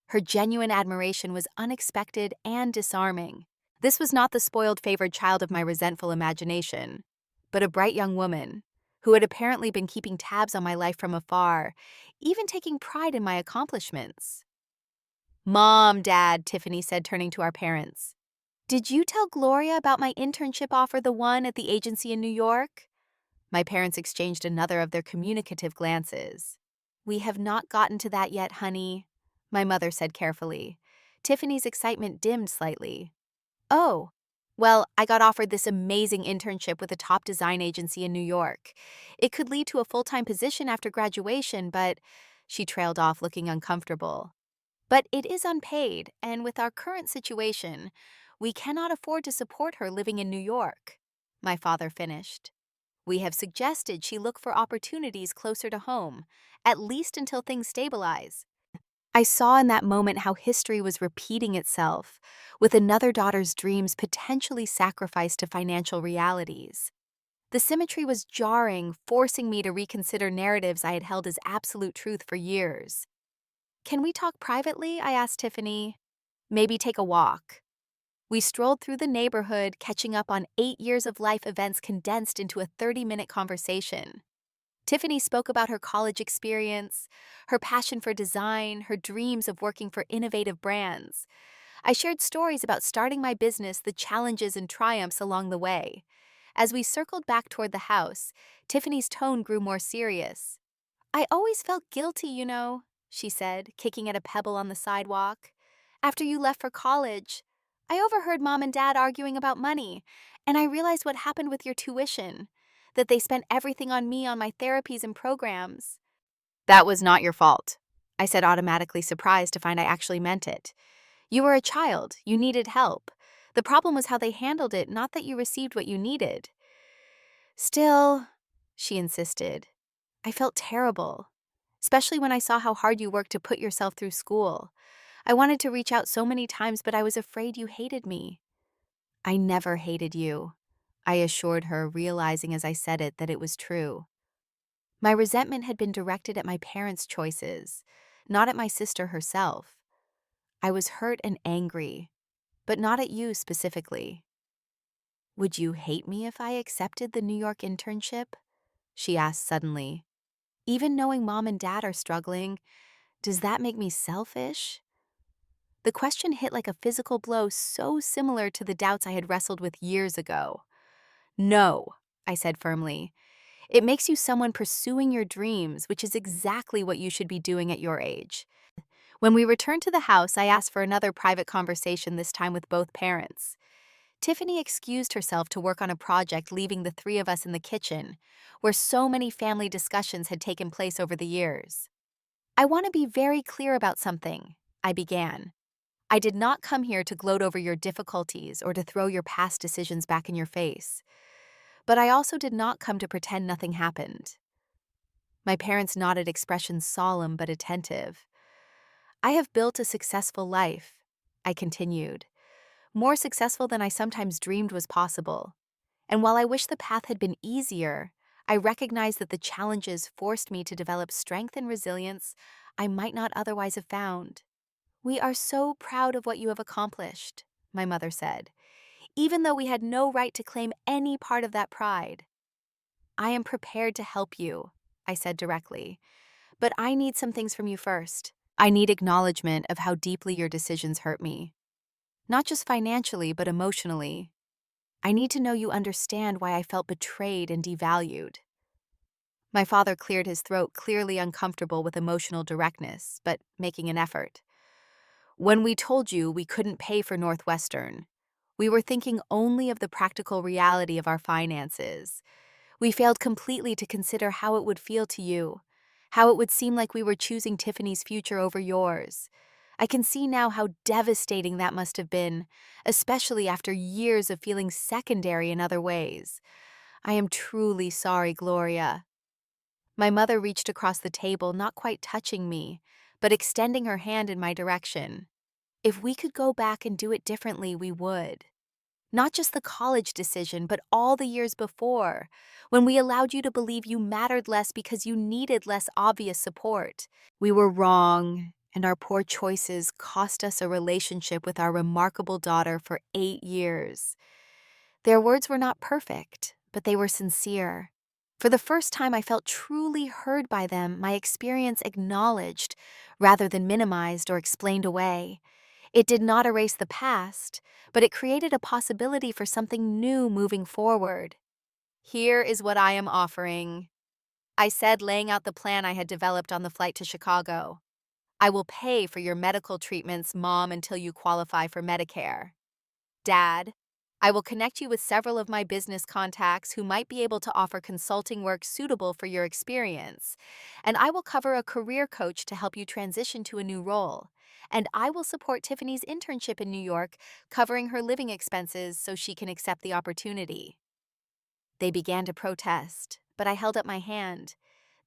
[SPEAKER 1] Her genuine admiration was unexpected and disarming. This was not the spoiled favored child of my resentful imagination, but a bright young woman who had apparently been keeping tabs on my life from afar, even taking pride in my accomplishments. "Mom, Dad," Tiffany said, turning to our parents. "Did you tell Gloria about my internship offer, the one at the agency in New York?" My parents exchanged another of their communicative glances. "We have not gotten to that yet, honey," my mother said carefully. Tiffany's excitement dimmed slightly. "Oh, well, I got offered this amazing internship with a top design agency in New York. It could lead to a full-time position after graduation, but—" She trailed off, looking uncomfortable. "But it is unpaid, and with our current situation, we cannot afford to support her living in New York," my father finished. "We have suggested she look for opportunities closer to home, at least until things stabilize." I saw in that moment how history was repeating itself, with another daughter's dreams potentially sacrificed to financial realities. The symmetry was jarring, forcing me to reconsider narratives I had held as absolute truth for years. "Can we talk privately?" I asked Tiffany. "Maybe take a walk." We strolled through the neighborhood, catching up on 8 years of life events condensed into a 30-minute conversation. Tiffany spoke about her college experience, her passion for design, her dreams of working for innovative brands. I shared stories about starting my business, the challenges and triumphs along the way. As we circled back toward the house, Tiffany's tone grew more serious. "I always felt guilty, she said, kicking at a pebble on the sidewalk. "After you left for college, I overheard Mom and Dad arguing about money, and I realized what happened with your tuition, that they spent everything on me, on my therapies and programs." "That was not your fault," I said, automatically surprised to find I actually meant it. "You were a child. You needed help. The problem was how they handled it, not that you received what you needed." "Still," she insisted, "I felt terrible, especially when I saw how hard you worked to put yourself through school. I wanted to reach out so many times, but I was afraid you hated me." "I never hated you," I assured her, realizing as I said it that it was true. My resentment had been directed at my parents' choices, not at my sister herself. I was hurt and angry, but not at you specifically. "Would you hate me if I accepted the New York internship?" she asked suddenly. "Even knowing Mom and Dad are struggling, does that make me selfish?" The question hit like a physical blow, so similar to the doubts I had wrestled with years ago. "No," I said firmly. "It makes you someone pursuing your dreams, which is exactly what you should be doing at your age." When we returned to the house, I asked for another private conversation, this time with both parents. Tiffany excused herself to work on a project, leaving the three of us in the kitchen, where so many family discussions had taken place over the years. "I want to be very clear about something," I began. "I did not come here to gloat over your difficulties or to throw your past decisions back in your face. But I also did not come to pretend nothing happened." My parents nodded, expressions solemn but attentive. "I have built a successful life," I continued, "more successful than I sometimes dreamed was possible. And while I wish the path had been easier, I recognize that the challenges forced me to develop strength and resilience I might not otherwise have found." "We are so proud of what you have accomplished," my mother said, "even though we had no right to claim any part of that pride." "I am prepared to help you," I said directly, "but I need some things from you first. I need acknowledgement of how deeply your decisions hurt me. Not just financially, but emotionally. I need to know you understand why I felt betrayed and devalued." My father cleared his throat, clearly uncomfortable with emotional directness, but making an effort. "When we told you we couldn't pay for Northwestern, we were thinking only of the practical reality of our finances. We failed completely to consider how it would feel to you, how it would seem like we were choosing Tiffany's future over yours. I can see now how devastating that must have been, especially after years of feeling secondary in other ways. I am truly sorry, Gloria. My mother reached across the table, not quite touching me, but extending her hand in my direction. If we could go back and do it differently, we would. Not just the college decision, but all the years before, when we allowed you to believe you mattered less because you needed less obvious support. We were wrong, and our poor choices cost us a relationship with our remarkable daughter for 8 years. Their words were not perfect, but they were sincere. For the first time, I felt truly heard by them, my experience acknowledged rather than minimized or explained away. It did not erase the past, but it created a possibility for something new moving forward. Here is what I am offering, I said, laying out the plan I had developed on the flight to Chicago. I will pay for your medical treatments, Mom, until you qualify for Medicare. Dad, I will connect you with several of my business contacts who might be able to offer consulting work suitable for your experience, and I will cover a career coach to help you transition to a new role. And I will support Tiffany's internship in New York, covering her living expenses so she can accept the opportunity. They began to protest, but I held up my hand.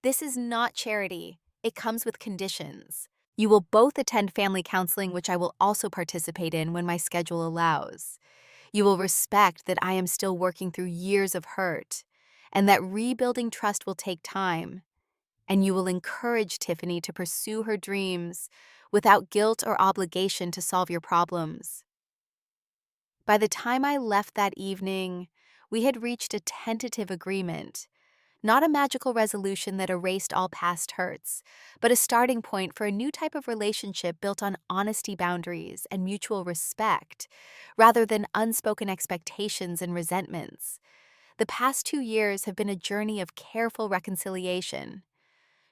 [SPEAKER 1] This is not charity. It comes with conditions. You will both attend family counseling, which I will also participate in when my schedule allows. You will respect that I am still working through years of hurt, and that rebuilding trust will take time. And you will encourage Tiffany to pursue her dreams without guilt or obligation to solve your problems. By the time I left that evening, we had reached a tentative agreement. Not a magical resolution that erased all past hurts, but a starting point for a new type of relationship built on honesty, boundaries, and mutual respect, rather than unspoken expectations and resentments. The past 2 years have been a journey of careful reconciliation.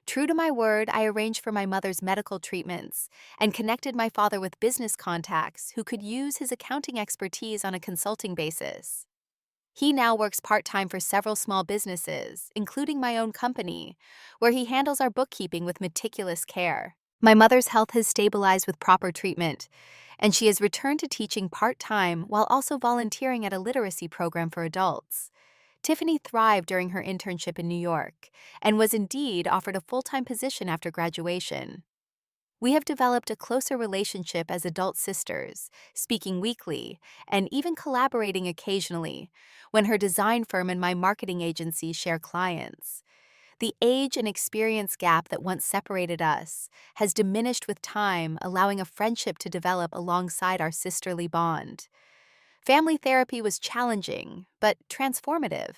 [SPEAKER 1] True to my word, I arranged for my mother's medical treatments and connected my father with business contacts who could use his accounting expertise on a consulting basis. He now works part-time for several small businesses, including my own company, where he handles our bookkeeping with meticulous care. My mother's health has stabilized with proper treatment, and she has returned to teaching part-time while also volunteering at a literacy program for adults. Tiffany thrived during her internship in New York and was indeed offered a full-time position after graduation. We have developed a closer relationship as adult sisters, speaking weekly and even collaborating occasionally when her design firm and my marketing agency share clients. The age and experience gap that once separated us has diminished with time, allowing a friendship to develop alongside our sisterly bond. Family therapy was challenging, but transformative.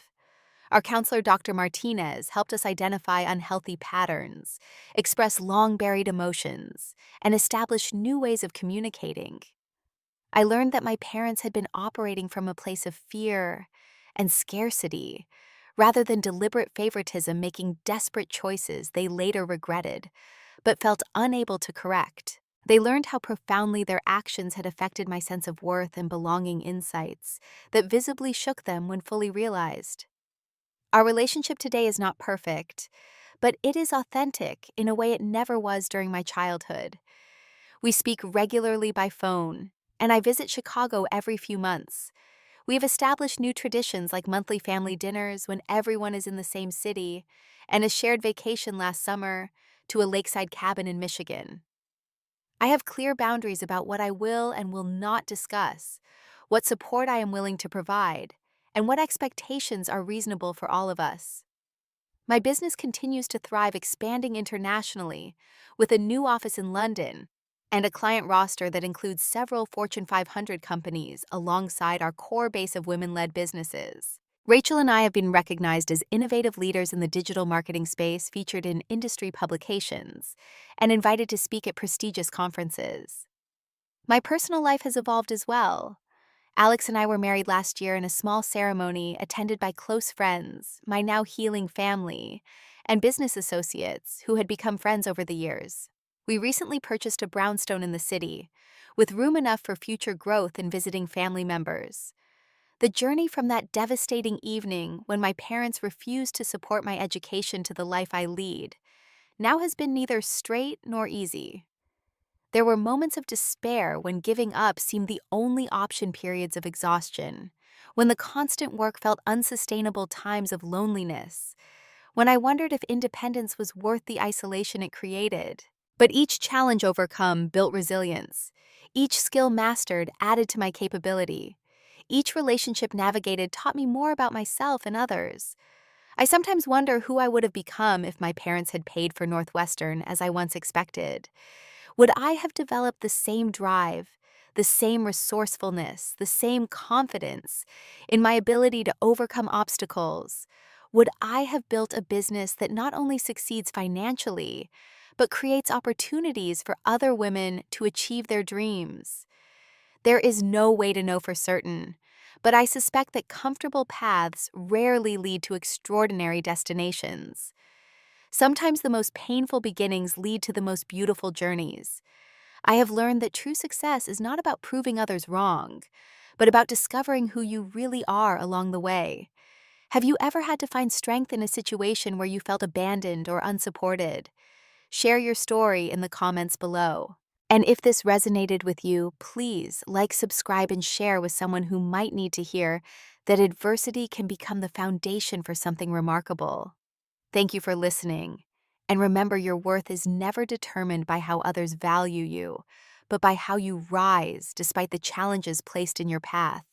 [SPEAKER 1] Our counselor, Dr. Martinez, helped us identify unhealthy patterns, express long-buried emotions, and establish new ways of communicating. I learned that my parents had been operating from a place of fear and scarcity, rather than deliberate favoritism, making desperate choices they later regretted, but felt unable to correct. They learned how profoundly their actions had affected my sense of worth and belonging, insights that visibly shook them when fully realized. Our relationship today is not perfect, but it is authentic in a way it never was during my childhood. We speak regularly by phone, and I visit Chicago every few months. We have established new traditions like monthly family dinners when everyone is in the same city, and a shared vacation last summer to a lakeside cabin in Michigan. I have clear boundaries about what I will and will not discuss, what support I am willing to provide, and what expectations are reasonable for all of us. My business continues to thrive, expanding internationally with a new office in London and a client roster that includes several Fortune 500 companies alongside our core base of women-led businesses. Rachel and I have been recognized as innovative leaders in the digital marketing space, featured in industry publications, and invited to speak at prestigious conferences. My personal life has evolved as well. Alex and I were married last year in a small ceremony attended by close friends, my now healing family, and business associates who had become friends over the years. We recently purchased a brownstone in the city, with room enough for future growth and visiting family members. The journey from that devastating evening when my parents refused to support my education to the life I lead now has been neither straight nor easy. There were moments of despair when giving up seemed the only option, periods of exhaustion, when the constant work felt unsustainable, times of loneliness, when I wondered if independence was worth the isolation it created. But each challenge overcome built resilience. Each skill mastered added to my capability. Each relationship navigated taught me more about myself and others. I sometimes wonder who I would have become if my parents had paid for Northwestern as I once expected. Would I have developed the same drive, the same resourcefulness, the same confidence in my ability to overcome obstacles? Would I have built a business that not only succeeds financially, but creates opportunities for other women to achieve their dreams? There is no way to know for certain, but I suspect that comfortable paths rarely lead to extraordinary destinations. Sometimes the most painful beginnings lead to the most beautiful journeys. I have learned that true success is not about proving others wrong, but about discovering who you really are along the way. Have you ever had to find strength in a situation where you felt abandoned or unsupported? Share your story in the comments below. And if this resonated with you, please like, subscribe, and share with someone who might need to hear that adversity can become the foundation for something remarkable. Thank you for listening. And remember, your worth is never determined by how others value you, but by how you rise despite the challenges placed in your path.